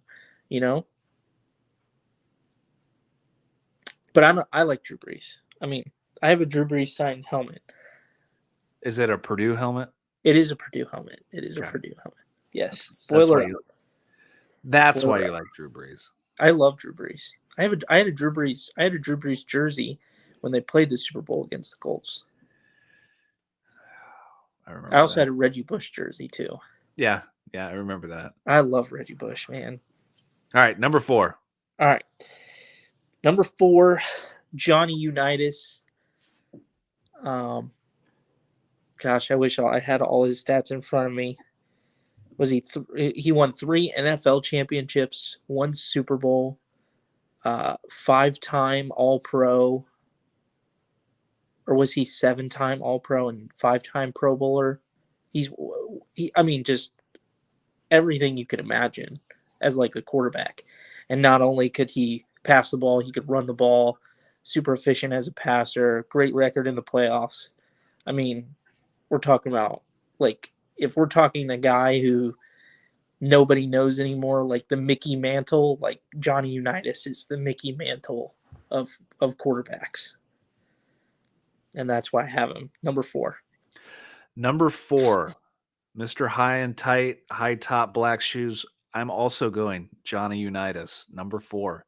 you know. But I like Drew Brees. I mean, I have a Drew Brees signed helmet. Is it a Purdue helmet? It is a Purdue helmet. It is a Purdue helmet. Yes. Spoiler. That's why you like Drew Brees. I love Drew Brees. I had a Drew Brees jersey when they played the Super Bowl against the Colts. I also had a Reggie Bush jersey too. Yeah, I remember that. I love Reggie Bush, man. All right, number 4. All right. Number 4, Johnny Unitas. Gosh, I wish I had all his stats in front of me. He won 3 NFL championships, 1 Super Bowl, 5-time All-Pro, or was he 7-time All-Pro and 5-time Pro Bowler? I mean, just everything you could imagine as like a quarterback. And not only could he pass the ball, he could run the ball, super efficient as a passer, great record in the playoffs. I mean, we're talking about, like, if we're talking a guy who nobody knows anymore, like the Mickey Mantle, like Johnny Unitas is the Mickey Mantle of quarterbacks. And that's why I have him. Number 4. Number 4, Mr. High and Tight, high top, black shoes. I'm also going Johnny Unitas, number 4.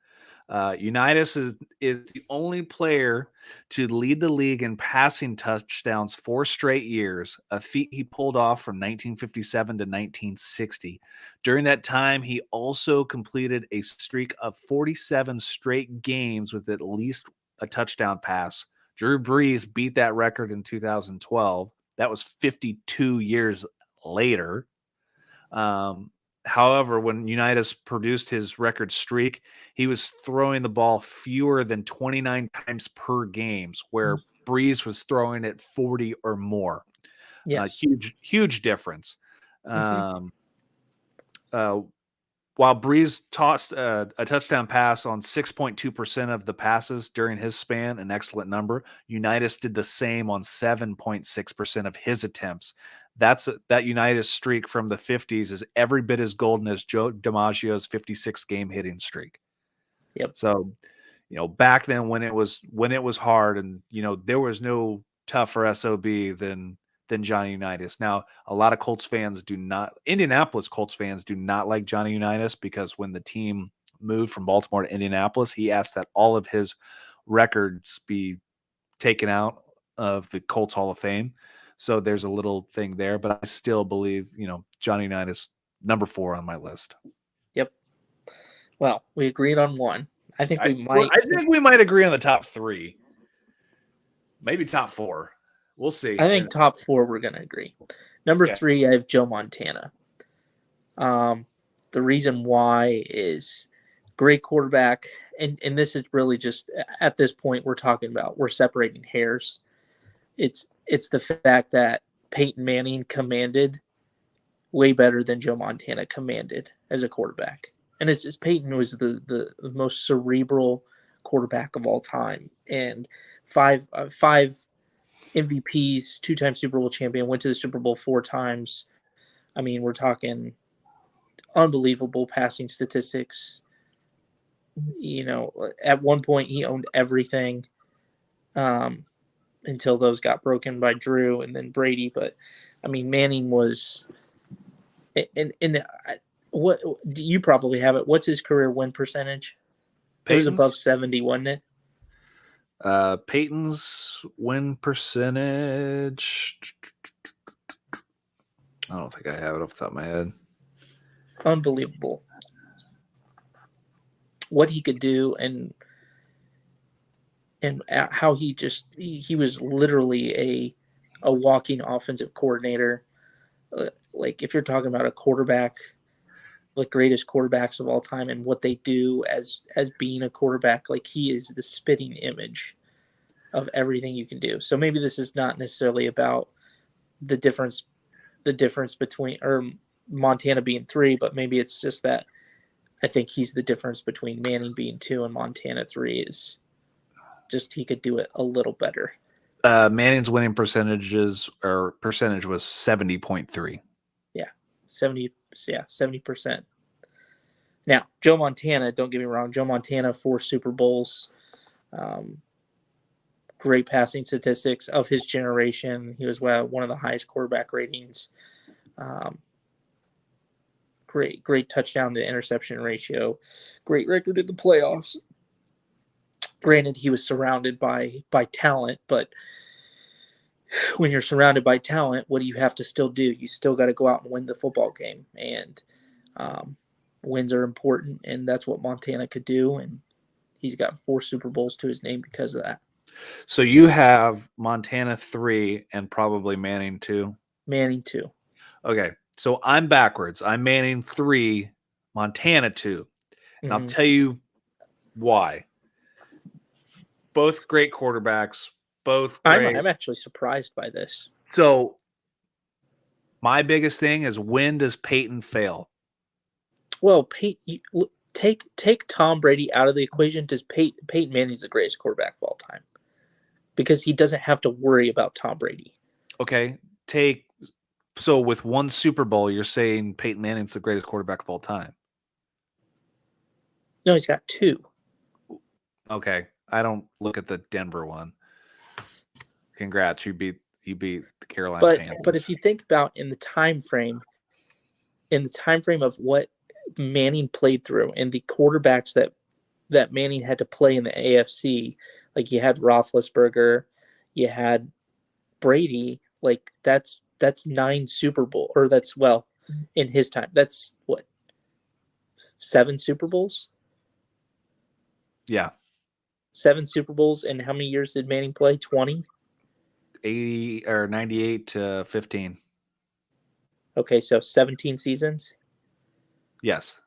Unitas is the only player to lead the league in passing touchdowns 4 straight years, a feat he pulled off from 1957 to 1960. During that time, he also completed a streak of 47 straight games with at least a touchdown pass. Drew Brees beat that record in 2012. That was 52 years later. However, when Unitas produced his record streak, he was throwing the ball fewer than 29 times per games, where Brees was throwing it 40 or more. Yes. Huge difference. While Brees tossed a touchdown pass on 6.2% of the passes during his span, an excellent number, Unitas did the same on 7.6% of his attempts. That Unitas streak from the 50s is every bit as golden as Joe DiMaggio's 56 game hitting streak. Yep. So, back then when it was hard, and there was no tougher SOB than Johnny Unitas. Now, a lot of Indianapolis Colts fans do not like Johnny Unitas, because when the team moved from Baltimore to Indianapolis, he asked that all of his records be taken out of the Colts Hall of Fame. So there's a little thing there, but I still believe, Johnny Unitas, number 4 on my list. Yep. Well, we agreed on 1. I think we might agree on the top 3. Maybe top 4. We'll see. I think top 4 we're going to agree. Number 3, I have Joe Montana. The reason why is great quarterback, and this is really just, at this point, we're separating hairs. It's the fact that Peyton Manning commanded way better than Joe Montana commanded as a quarterback. And Peyton was the most cerebral quarterback of all time. And five MVPs, 2-time Super Bowl champion, went to the Super Bowl 4 times. I mean, we're talking unbelievable passing statistics. At one point he owned everything until those got broken by Drew and then Brady. But I mean, Manning was, and what you probably have it. What's his career win percentage? Peyton's? It was above 70, wasn't it? Peyton's win percentage, I don't think I have it off the top of my head. Unbelievable what he could do, and how he was literally a walking offensive coordinator. Like, if you're talking about a quarterback, the greatest quarterbacks of all time, and what they do as being a quarterback, like, he is the spitting image of everything you can do. So maybe this is not necessarily about the difference between, or Montana being 3, but maybe it's just that I think he's the difference between Manning being 2 and Montana 3 is Just he could do it a little better. Manning's winning percentage was 70.3. 70%. Now, Joe Montana, don't get me wrong, Joe Montana, 4 Super Bowls, great passing statistics of his generation. He was one of the highest quarterback ratings. Great touchdown to interception ratio. Great record in the playoffs. Granted, he was surrounded by talent, but when you're surrounded by talent, what do you have to still do? You still got to go out and win the football game, and wins are important, and that's what Montana could do, and he's got 4 Super Bowls to his name because of that. So you have Montana 3 and probably Manning 2? Manning 2. Okay, so I'm backwards. I'm Manning 3, Montana 2, and I'll tell you why. Both great quarterbacks, both great. I'm actually surprised by this. So my biggest thing is, when does Peyton fail? Well, take Tom Brady out of the equation. Does Peyton Manning's the greatest quarterback of all time? Because he doesn't have to worry about Tom Brady. Okay, so with 1 Super Bowl, you're saying Peyton Manning's the greatest quarterback of all time? No, he's got 2. Okay, I don't look at the Denver one. Congrats, you beat the Carolina Panthers. But if you think about in the time frame of what Manning played through and the quarterbacks that Manning had to play in the AFC, like you had Roethlisberger, you had Brady, like that's 9 Super Bowl, or in his time, that's what, 7 Super Bowls? Yeah. 7 Super Bowls, and how many years did Manning play? 20? 80 or 98 to 15. Okay, so 17 seasons? Yes.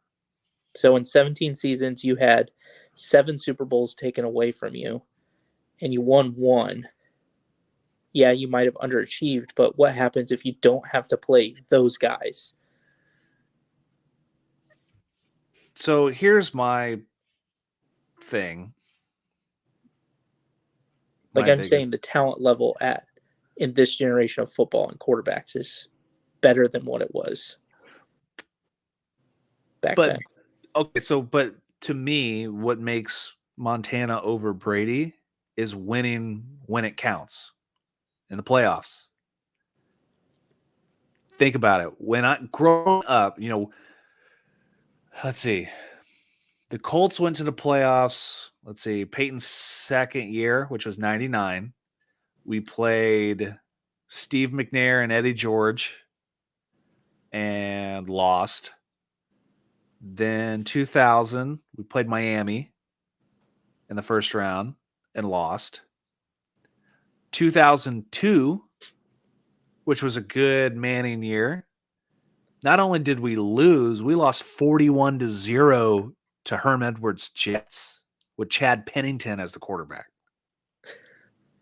So in 17 seasons, you had 7 Super Bowls taken away from you, and you won 1. Yeah, you might have underachieved, but what happens if you don't have to play those guys? So here's my thing. Like I'm saying, the talent level in this generation of football and quarterbacks is better than what it was back then. Okay, but to me, what makes Montana over Brady is winning when it counts in the playoffs. Think about it. When I growing up, let's see. The Colts went to the playoffs. Let's see. Peyton's second year, which was 99. We played Steve McNair and Eddie George and lost. Then 2000, we played Miami in the first round and lost. 2002, which was a good Manning year. Not only did we lose, we lost 41-0 to Herm Edwards' Jets with Chad Pennington as the quarterback.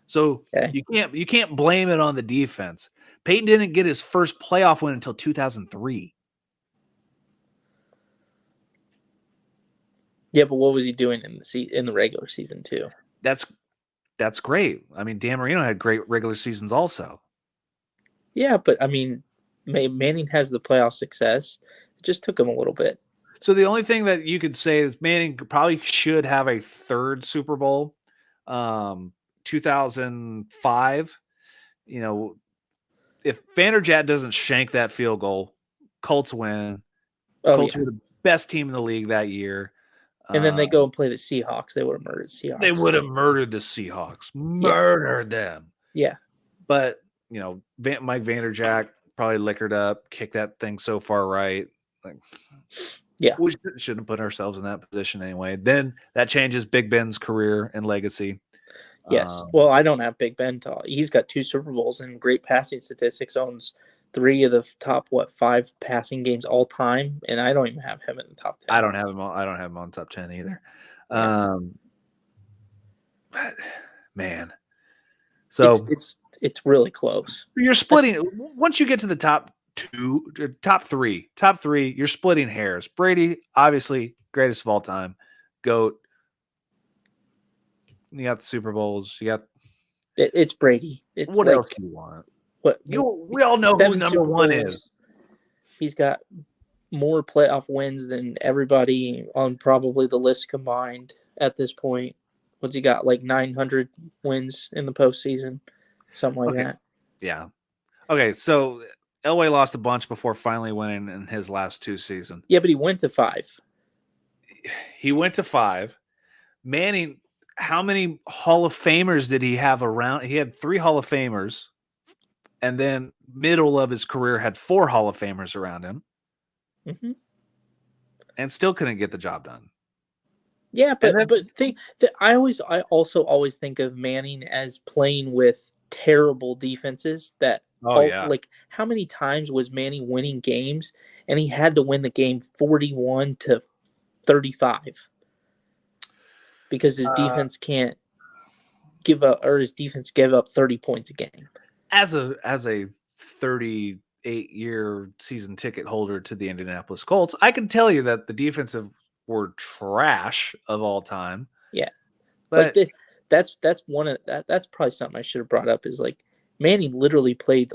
So you can't blame it on the defense. Peyton didn't get his first playoff win until 2003. Yeah, but what was he doing in the regular season too? That's great. I mean, Dan Marino had great regular seasons also. Yeah, but I mean, Manning has the playoff success. It just took him a little bit. So the only thing that you could say is Manning probably should have a 3rd Super Bowl. 2005, if Vanderjagt doesn't shank that field goal, Colts win. Colts were the best team in the league that year. And then they go and play the Seahawks. They would have murdered the Seahawks. They would have murdered the Seahawks. Murdered them. Yeah. But, Mike Vanderjagt probably liquored up, kicked that thing so far right. We shouldn't put ourselves in that position anyway. Then that changes Big Ben's career and legacy. Yes. Well, I don't have Big Ben. He's got 2 Super Bowls and great passing statistics, owns 3 of the top 5 passing games all time, and I don't even have him in the top 10. I don't have him on top 10 either. Yeah. But man, so it's really close. You're splitting once you get to the top 3, you're splitting hairs. Brady, obviously greatest of all time, GOAT. the Super Bowls. You got It's Brady. It's what like else do you want? what We all know who 7 number Super one Bowls. is. He's got more playoff wins than everybody on probably the list combined at this point. What's he got? Like 900 wins in the postseason, something like Okay. that. Yeah. Okay, so Elway lost a bunch before finally winning in his last 2 seasons. Yeah, but he went to 5. He went to 5. Manning, how many Hall of Famers did he have around? He had 3 Hall of Famers, and then middle of his career had 4 Hall of Famers around him, Mm-hmm. and still couldn't get the job done. Yeah, but I also always think of Manning as playing with terrible defenses that like how many times was Manning winning games and he had to win the game 41-35 because his defense can't give up, or his defense gave up 30 points a game. As a 38-year season ticket holder to the Indianapolis Colts, I can tell you that the defensive were trash of all time. Yeah. But that's one of that's probably something I should have brought up is like Manning literally played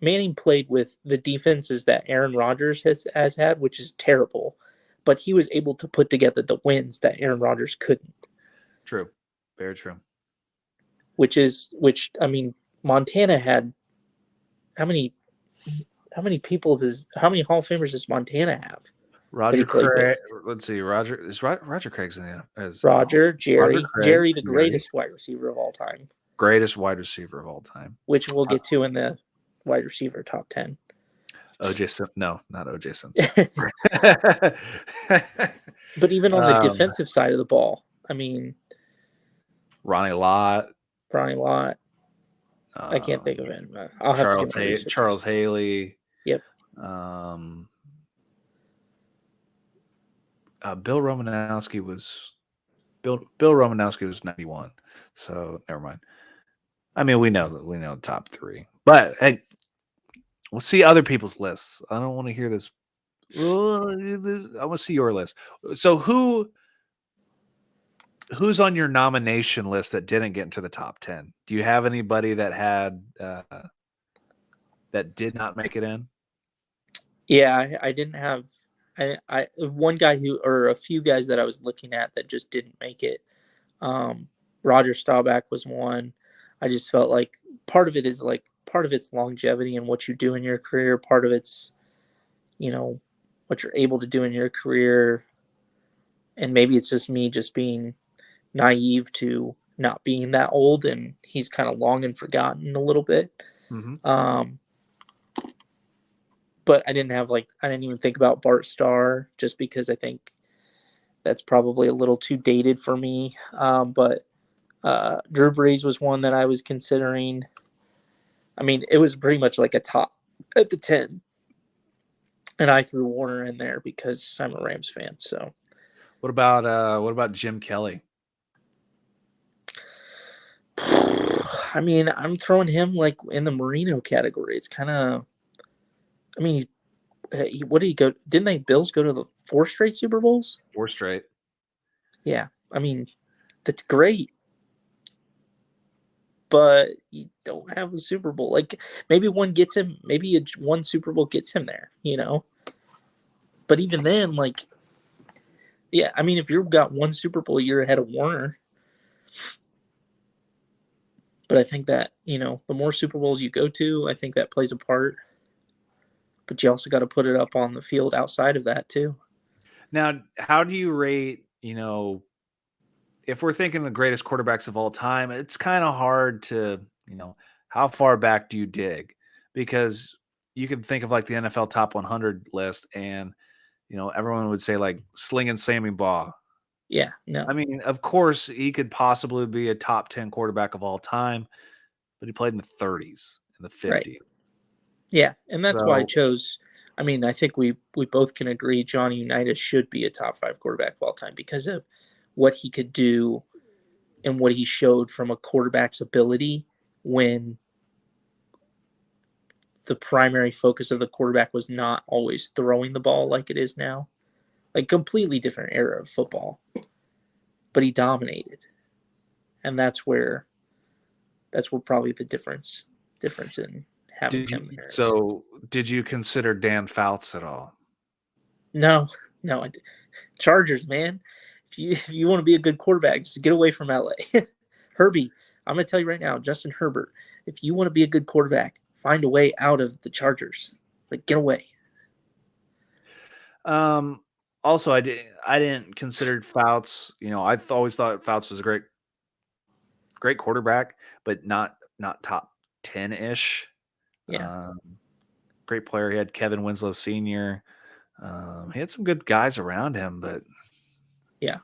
Manning played with the defenses that Aaron Rodgers has had, which is terrible, but he was able to put together the wins that Aaron Rodgers couldn't. True. Very true. Which I mean, Montana had how many Hall of Famers does Montana have? Roger Craig. Let's see. Roger Craig's in the Roger, Jerry, Roger Craig, Jerry, the greatest wide receiver of all time. Greatest wide receiver of all time. Which we'll get to in the wide receiver top 10. OJ Simpson. No, not OJ Simpson. But even on the defensive side of the ball, I mean, Ronnie Lott. I can't think of him. I'll have to get Charles Haley. Yep. Bill Romanowski was 91. So never mind. I mean, we know the top 3, but hey, we'll see other people's lists. I don't want to hear this. I want to see your list. So who's on your nomination list that didn't get into the top 10? Do you have anybody that had that did not make it in? Yeah, I didn't have. I one guy or a few guys that I was looking at that just didn't make it. Roger Staubach was one. I just felt like part of it's longevity and what you do in your career. Part of it's, what you're able to do in your career. And maybe it's just me just being naive to not being that old, and he's kind of long and forgotten a little bit. Mm-hmm. But I didn't even think about Bart Starr just because I think that's probably a little too dated for me. But Drew Brees was one that I was considering. I mean, it was pretty much like a top at the 10. And I threw Warner in there because I'm a Rams fan. So what about Jim Kelly? I mean, I'm throwing him like in the Marino category. It's kind of, I mean, what did he go? Didn't they Bills go to the 4 straight Super Bowls? 4 straight. Yeah. I mean, that's great. But you don't have a Super Bowl. Like maybe one Super Bowl gets him there, But even then, like, yeah, I mean, if you've got 1 Super Bowl, you're ahead of Warner. But I think that, the more Super Bowls you go to, I think that plays a part. But you also got to put it up on the field outside of that too. Now, how do you rate, if we're thinking the greatest quarterbacks of all time, it's kind of hard to, how far back do you dig? Because you can think of like the NFL top 100 list and, everyone would say like slinging Sammy Baugh. Yeah, no. I mean, of course, he could possibly be a top 10 quarterback of all time, but he played in the 30s and the 50s. Right. Yeah, and that's why I chose. I mean, I think we both can agree Johnny Unitas should be a top 5 quarterback of all time because of what he could do and what he showed from a quarterback's ability when the primary focus of the quarterback was not always throwing the ball like it is now. Like completely different era of football. but he dominated, and that's where probably the difference in having him there. So, did you consider Dan Fouts at all? No. Chargers, man. If you want to be a good quarterback, just get away from LA. Herbie, I'm going to tell you right now, Justin Herbert, if you want to be a good quarterback, find a way out of the Chargers. Like, get away. Also, I didn't consider Fouts. I always thought Fouts was a great quarterback, but not top 10-ish. Yeah. Great player. He had Kevin Winslow Sr. He had some good guys around him, but yeah.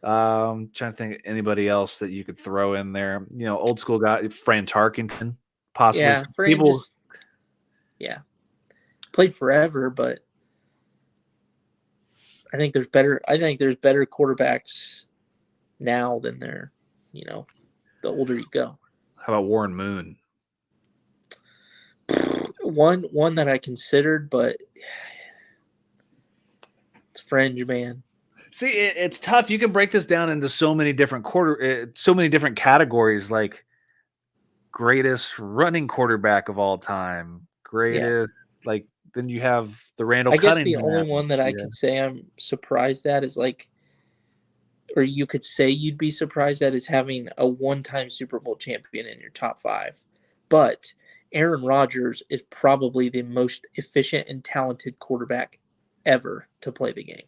Trying to think of anybody else that you could throw in there. Old school guy, Fran Tarkenton, possibly. Yeah, Fran played forever, but I think there's better quarterbacks now than there, the older you go. How about Warren Moon? One that I considered, but it's fringe, man. See, it's tough. You can break this down into so many different categories, like greatest running quarterback of all time, greatest like. Then you have the Randall Cunningham. I guess the only one that I could say I'm surprised at is or you could say you'd be surprised at is having a one-time Super Bowl champion in your top 5. But Aaron Rodgers is probably the most efficient and talented quarterback ever to play the game.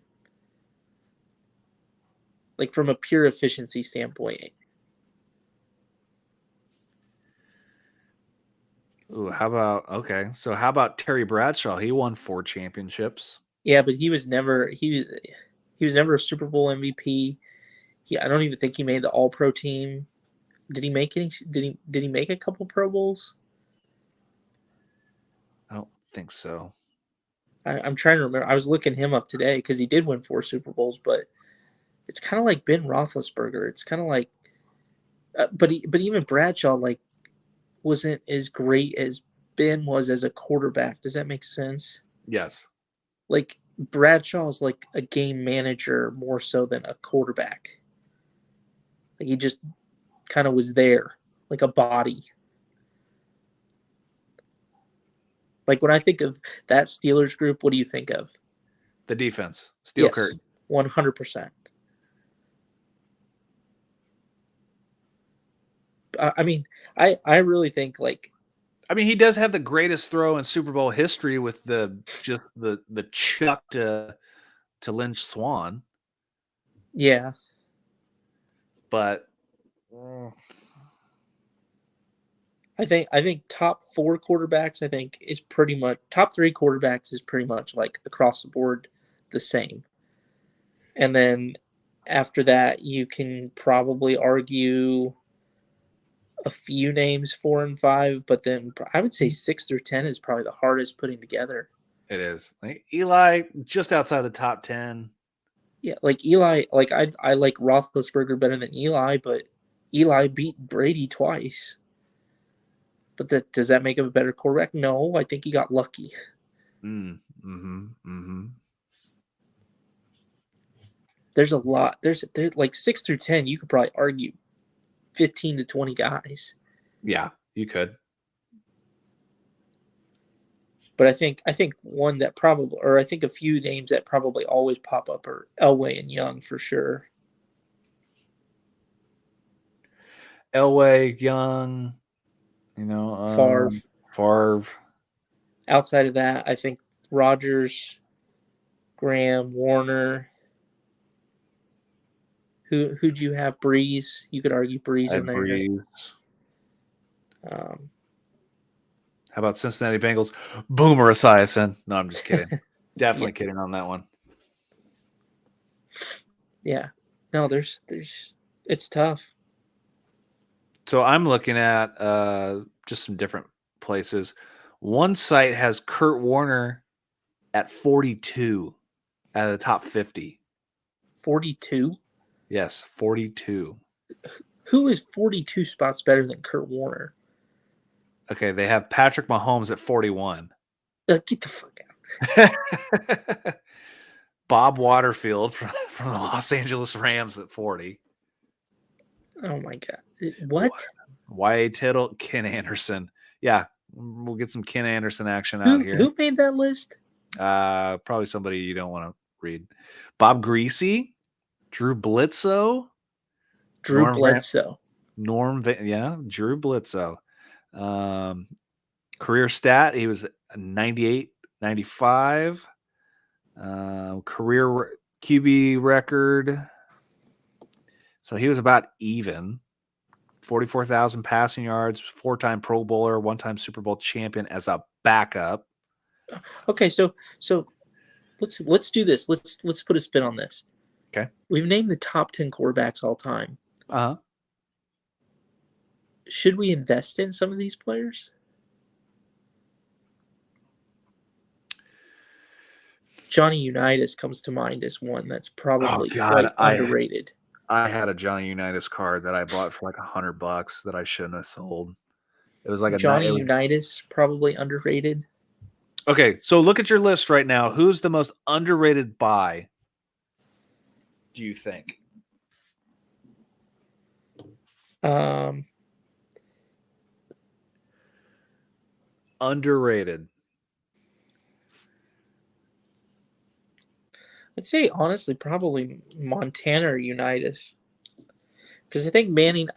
Like, from a pure efficiency standpoint. Ooh, how about Terry Bradshaw? He won 4 championships. Yeah, but he was never a Super Bowl MVP. I don't even think he made the All-Pro team. Did he make any? Did he make a couple Pro Bowls? I don't think so. I'm trying to remember. I was looking him up today because he did win 4 Super Bowls, but it's kind of like Ben Roethlisberger. It's kind of like, but even Bradshaw wasn't as great as Ben was as a quarterback. Does that make sense? Yes. Like, Bradshaw is like a game manager more so than a quarterback. Like, he just kind of was there, like a body. Like, when I think of that Steelers group, what do you think of? The defense. Steel curtain. 100%. I mean, I really think he does have the greatest throw in Super Bowl history with the chuck to Lynch Swan. Yeah. But I think top 4 quarterbacks, is pretty much top 3 quarterbacks is pretty much like across the board the same. And then after that, you can probably argue a few names 4 and 5, but then I would say 6 through 10 is probably the hardest putting together. It is. Like Eli, just outside the top 10. Yeah, like Eli, I like Roethlisberger better than Eli, but Eli beat Brady twice. But does that make him a better quarterback? No, I think he got lucky. There's a lot. There's like 6 through 10. You could probably argue 15 to 20 guys. Yeah, you could. But I think one that probably, or I think a few names that probably always pop up are Elway and Young for sure. Elway, Young, Favre. Outside of that, I think Rodgers, Graham, Warner. Who'd you have? Breeze. You could argue Breeze in there. Breeze. How about Cincinnati Bengals? Boomer Esiason. No, I'm just kidding. Definitely kidding on that one. Yeah. No, there's it's tough. So I'm looking at just some different places. One site has Kurt Warner at 42 out of the top 50. 42? Yes, 42. Who is 42 spots better than Kurt Warner? Okay, they have Patrick Mahomes at 41. Get the fuck out. Bob Waterfield from the Los Angeles Rams at 40. Oh my god! What? Y.A. Tittle, Ken Anderson. Yeah, we'll get some Ken Anderson action out here. Who made that list? Probably somebody you don't want to read. Bob Greasy, Drew Bledsoe, Drew Bledsoe. Drew Bledsoe. Career stat, he was 98, 95. Career QB record. So he was about even. 44,000 passing yards, 4-time Pro Bowler, 1-time Super Bowl champion as a backup. Okay, so let's do this. Let's put a spin on this. Okay. We've named the top 10 quarterbacks all time. Uh-huh. Should we invest in some of these players? Johnny Unitas comes to mind as one that's probably quite underrated. I had a Johnny Unitas card that I bought for like $100 that I shouldn't have sold. It was like Johnny Unitas, probably underrated. Okay, so look at your list right now. Who's the most underrated buy, do you think? Underrated. I'd say honestly, probably Montana or Unitas, because I think Manning.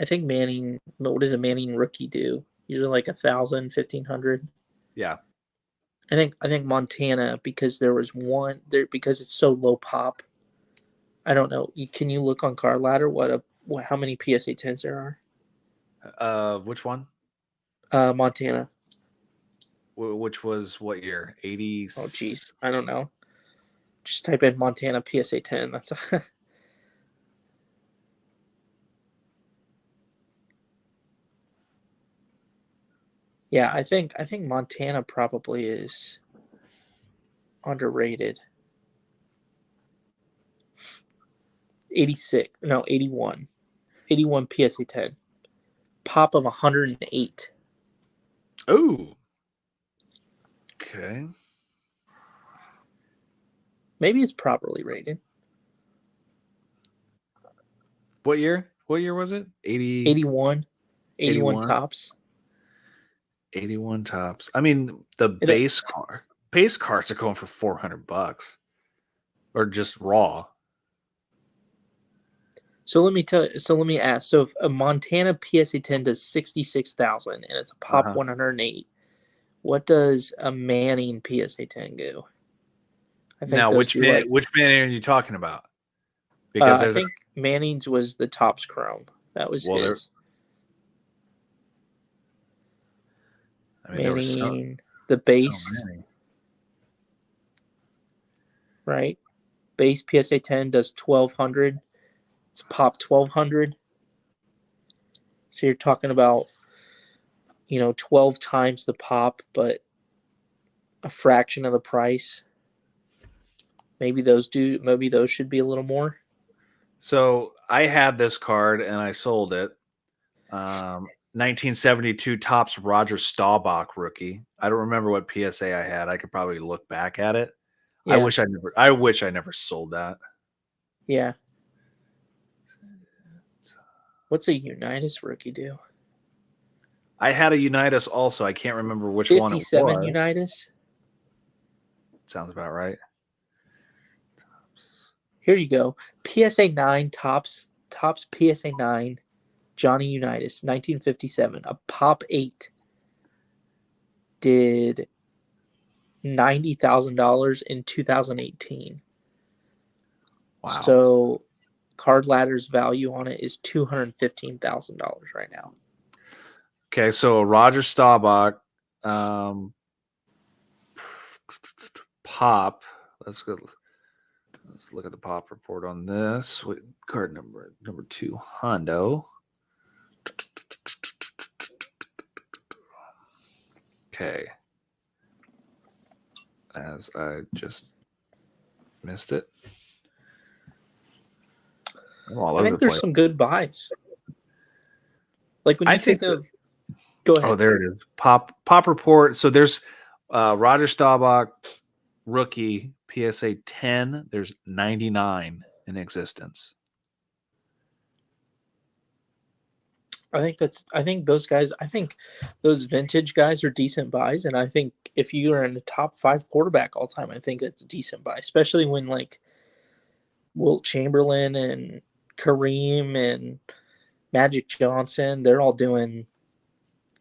What does a Manning rookie do? Usually like 1,000, 1,500. Yeah. I think Montana, because there was one there because it's so low pop. I don't know. Can you look on Card Ladder how many PSA 10s there are? Which one? Montana. Which was what year? 80. Oh geez, I don't know. Just type in Montana PSA 10. That's yeah. I think Montana probably is underrated. 86. No, 81. 81 PSA 10. Pop of 108. Oh. Okay. Maybe it's properly rated. What year? What year was it? 81 tops. 81 tops. I mean, the base cards are going for $400 or just raw. So let me ask. So if a Montana PSA 10 does 66,000 and it's a pop 108, what does a Manning PSA 10 do? I think now, which Manning are you talking about? Because I think Manning's was the Topps Chrome. That was his. I mean, Manning, the base, right? Base PSA 10 does 1,200. It's pop 1,200. So you're talking about, 12 times the pop, but a fraction of the price. Maybe those should be a little more. So I had this card and I sold it. 1972 Topps Roger Staubach rookie. I don't remember what PSA I had. I could probably look back at it. Yeah. I wish I never sold that. Yeah. What's a Unitas rookie do? I had a Unitas also. I can't remember which one it was. 57 Unitas? Sounds about right. Here you go. PSA 9 Topps PSA 9 Johnny Unitas 1957. A pop 8 did $90,000 in 2018. Wow. So Card Ladder's value on it is $215,000 right now. Okay, so Roger Staubach pop. Let's look at the pop report on this. Card number 2, Hondo. Okay. As I just missed it. I think there's some good buys. Like when you think of, go ahead. Oh, there it is. Pop report. So there's Roger Staubach rookie PSA 10, there's 99 in existence. I think those vintage guys are decent buys, and I think if you are in the top 5 quarterback all time, I think it's a decent buy, especially when like Wilt Chamberlain and Kareem and Magic Johnson, they're all doing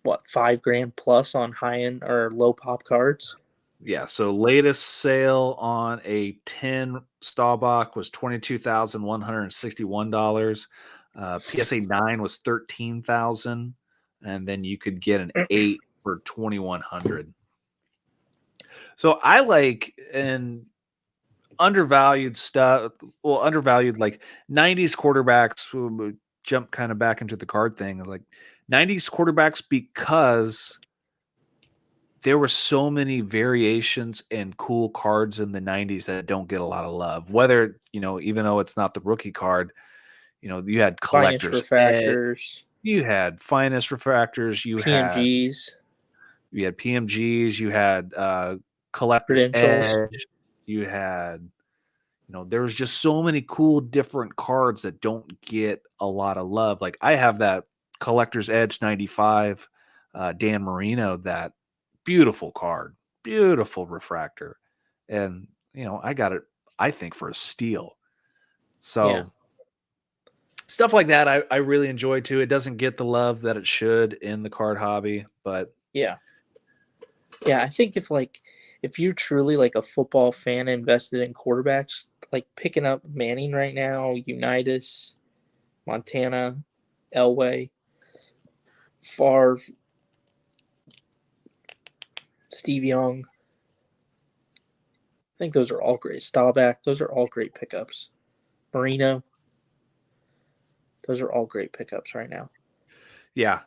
what, $5,000 plus on high end or low pop cards. Yeah, so latest sale on a 10 Staubach was $22,161. PSA 9 was $13,000, and then you could get an 8 for $2,100. So I like an undervalued stuff. Well, undervalued like 90s quarterbacks. We'll jump kind of back into the card thing, like 90s quarterbacks, because there were so many variations and cool cards in the 90s that don't get a lot of love. Whether, even though it's not the rookie card, you had Finest collectors, refractors, you had finest refractors, PMGs, you had PMGs, you had collector's credentials. edge, you had, there was just so many cool different cards that don't get a lot of love. Like I have that collector's edge 95 Dan Marino, that beautiful card, beautiful refractor. And, I got it, I think, for a steal. So Yeah. stuff like that, I really enjoy too. It doesn't get the love that it should in the card hobby, but Yeah. I think if you're truly like a football fan invested in quarterbacks, like picking up Manning right now, Unitas, Montana, Elway, Favre, Steve Young, I think those are all great. Staubach, those are all great pickups. Marino, those are all great pickups right now. yeah.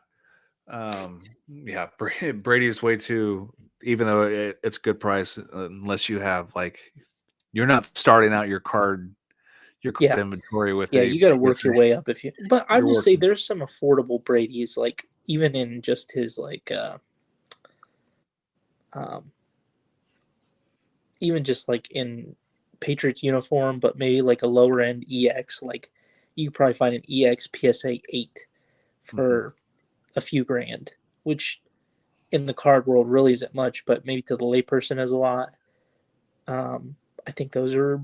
Brady's way too, even though it's a good price, unless you have you're not starting out your card inventory with you got to work your way up but I will say there's some affordable Brady's, like even in just his even just like in Patriots uniform, but maybe like a lower end EX, like you could probably find an EX PSA 8 for a few grand, which in the card world really isn't much, but maybe to the layperson is a lot. I think those are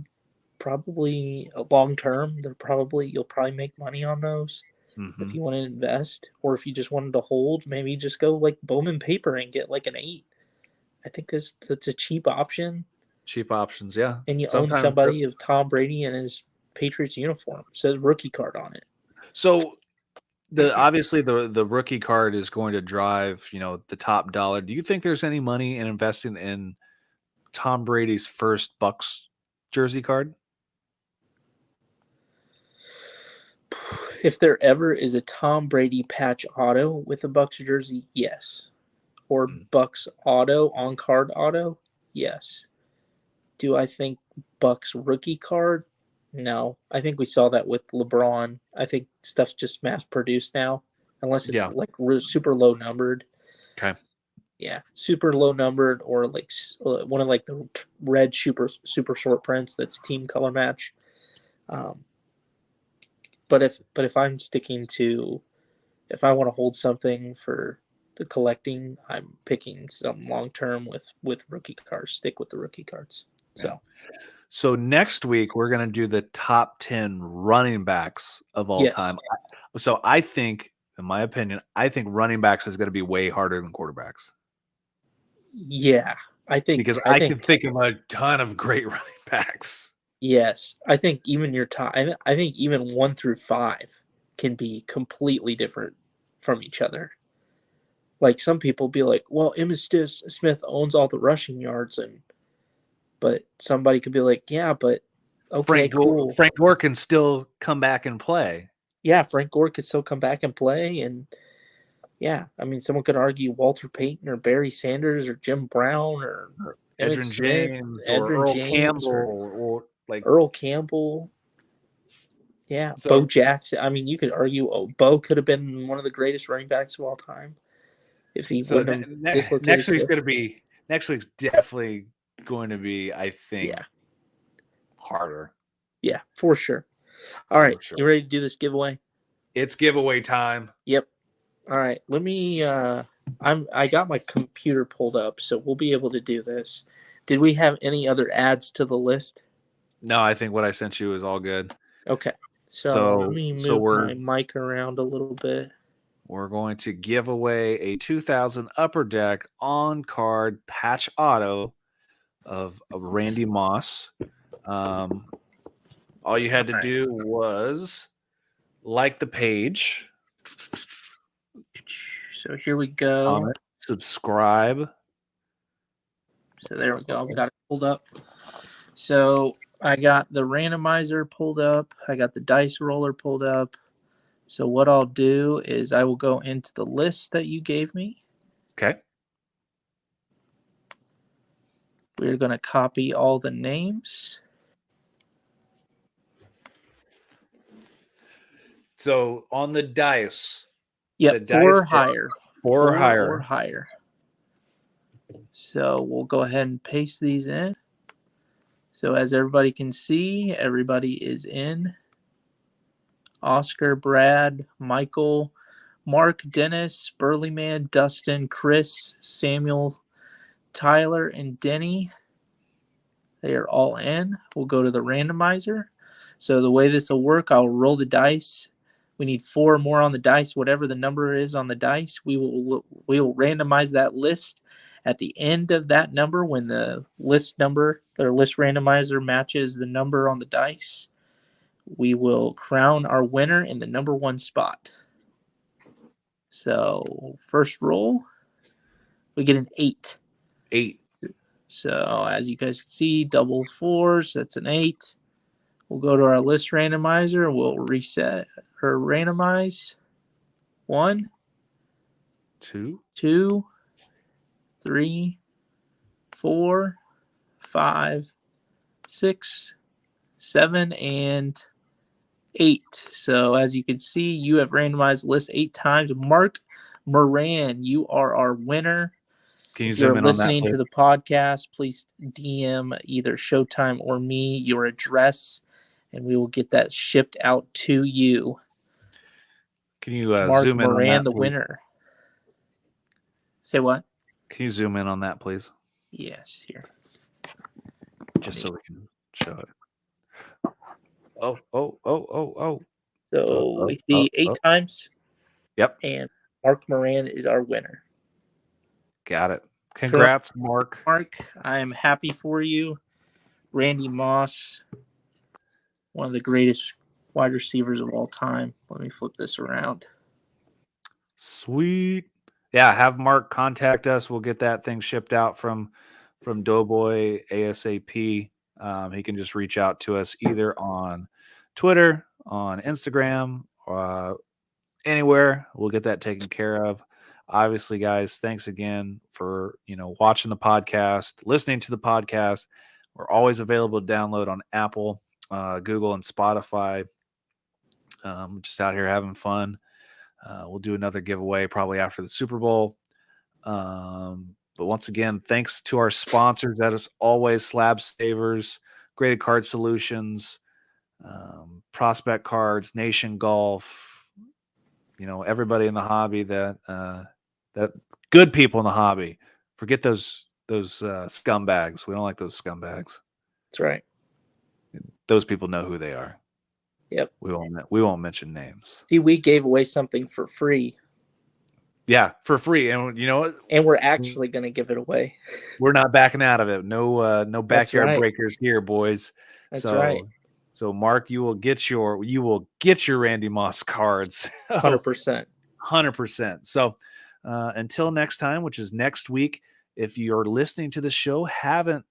probably long term. You'll probably make money on those if you want to invest, or if you just wanted to hold, maybe just go like Bowman paper and get like an 8. I think that's a cheap option. Cheap options, yeah. And you own somebody of Tom Brady in his Patriots uniform. It says rookie card on it. So obviously the rookie card is going to drive, the top dollar. Do you think there's any money in investing in Tom Brady's first Bucks jersey card? If there ever is a Tom Brady patch auto with a Bucks jersey, yes. Or Bucks auto, on card auto, yes. Do I think Bucks rookie card? No. I think we saw that with LeBron. I think stuff's just mass produced now, unless it's like super low numbered. Okay. Yeah, super low numbered, or like one of like the red super short prints that's team color match. But if I'm sticking to, if I want to hold something for the collecting, I'm picking some long term with rookie cards. Stick with the rookie cards. So next week we're going to do the top 10 running backs of all time. So I think, in my opinion, running backs is going to be way harder than quarterbacks. Yeah, I think I can think of a ton of great running backs. Yes, I think even your top. I think even 1 through 5 can be completely different from each other. Like some people be like, "Well, Emmitt Smith owns all the rushing yards," but somebody could be like, "Yeah, but okay, cool. Frank Gore can still come back and play." Yeah, Frank Gore could still come back and play, and yeah, I mean, someone could argue Walter Payton or Barry Sanders or Jim Brown or Edgerrin James, or Earl Campbell, or like Earl Campbell. Yeah, Bo Jackson. I mean, you could argue, Bo could have been one of the greatest running backs of all time if he wouldn't have dislocated. Next week's definitely going to be, I think, harder. Yeah, for sure. All right, sure. you ready to do this giveaway? It's giveaway time. Yep. All right, let me. I got my computer pulled up, so we'll be able to do this. Did we have any other ads to the list? No, I think what I sent you is all good. Okay, so let me move we're my mic around a little bit. we're going to give away a 2000 Upper Deck on-card patch auto of Randy Moss. All you had to do was like the page. So here we go. Comment, subscribe. So there we go. I've got it pulled up. So I got the randomizer pulled up. I got the dice roller pulled up. So what I'll do is I will go into the list that you gave me. Okay. We're going to copy all the names. So on the dice. Yep, the 4 or dice higher. 4 or higher. Or higher. So we'll go ahead and paste these in. So as everybody can see, everybody is in. Oscar, Brad, Michael, Mark, Dennis, Burleyman, Dustin, Chris, Samuel, Tyler, and Denny. They are all in. We'll go to the randomizer. So the way this will work, I'll roll the dice. We need 4 or more on the dice. Whatever the number is on the dice, we will randomize that list. At the end of that number, when the list number or list randomizer matches the number on the dice, we will crown our winner in the number 1 spot. So first roll, we get an 8. 8. So as you guys can see, double 4s, that's an 8. We'll go to our list randomizer. We'll reset or randomize. 1, 2, 2, 3, 4, 5, 6, 7, and 8. So as you can see, you have randomized the list 8 times. Mark Moran, you are our winner. Can you If zoom you're in on that, listening please? to the podcast, please DM either Showtime or me your address, and we will get that shipped out to you. Can you Mark zoom in Moran, on that, the please? winner. Say what? Can you zoom in on that, please? Yes, here. Just so we can show it. Oh. So we see 8 times. Yep. And Mark Moran is our winner. Got it. Congrats, Mark. Mark, I am happy for you. Randy Moss, one of the greatest wide receivers of all time. Let me flip this around. Sweet. Yeah, have Mark contact us. We'll get that thing shipped out from Doughboy ASAP. He can just reach out to us either on Twitter, on Instagram, anywhere. We'll get that taken care of. Obviously, guys, thanks again for watching the podcast, listening to the podcast. We're always available to download on Apple, Google, and Spotify. Just out here having fun. We'll do another giveaway probably after the Super Bowl. But once again, thanks to our sponsors. That is always Slab Savers, Graded Card Solutions, Prospect Cards, Nation Golf. Everybody in the hobby that good people in the hobby. Forget those scumbags. We don't like those scumbags. That's right. Those people know who they are. Yep. We won't mention names. See, we gave away something for free. Yeah, for free, and you know what? And we're actually going to give it away. We're not backing out of it. No backyard breakers here, boys. That's right. So, Mark, you will get your Randy Moss cards. 100%. 100%. So, until next time, which is next week, if you're listening to the show, haven't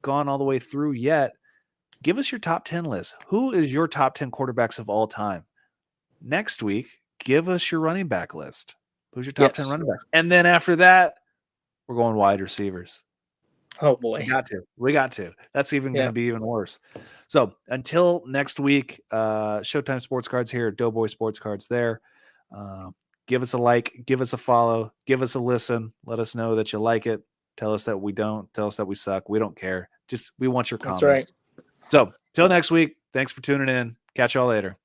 gone all the way through yet, give us your top 10 list. Who is your top 10 quarterbacks of all time? Next week, give us your running back list. Who's your top 10 running backs? And then after that, we're going wide receivers. Oh, boy. We got to. That's even going to be even worse. So until next week, Showtime Sports Cards here, Doughboy Sports Cards there. Give us a like, give us a follow, give us a listen. Let us know that you like it. Tell us that we don't. Tell us that we suck. We don't care. We want your comments. That's right. So till next week, thanks for tuning in. Catch y'all later.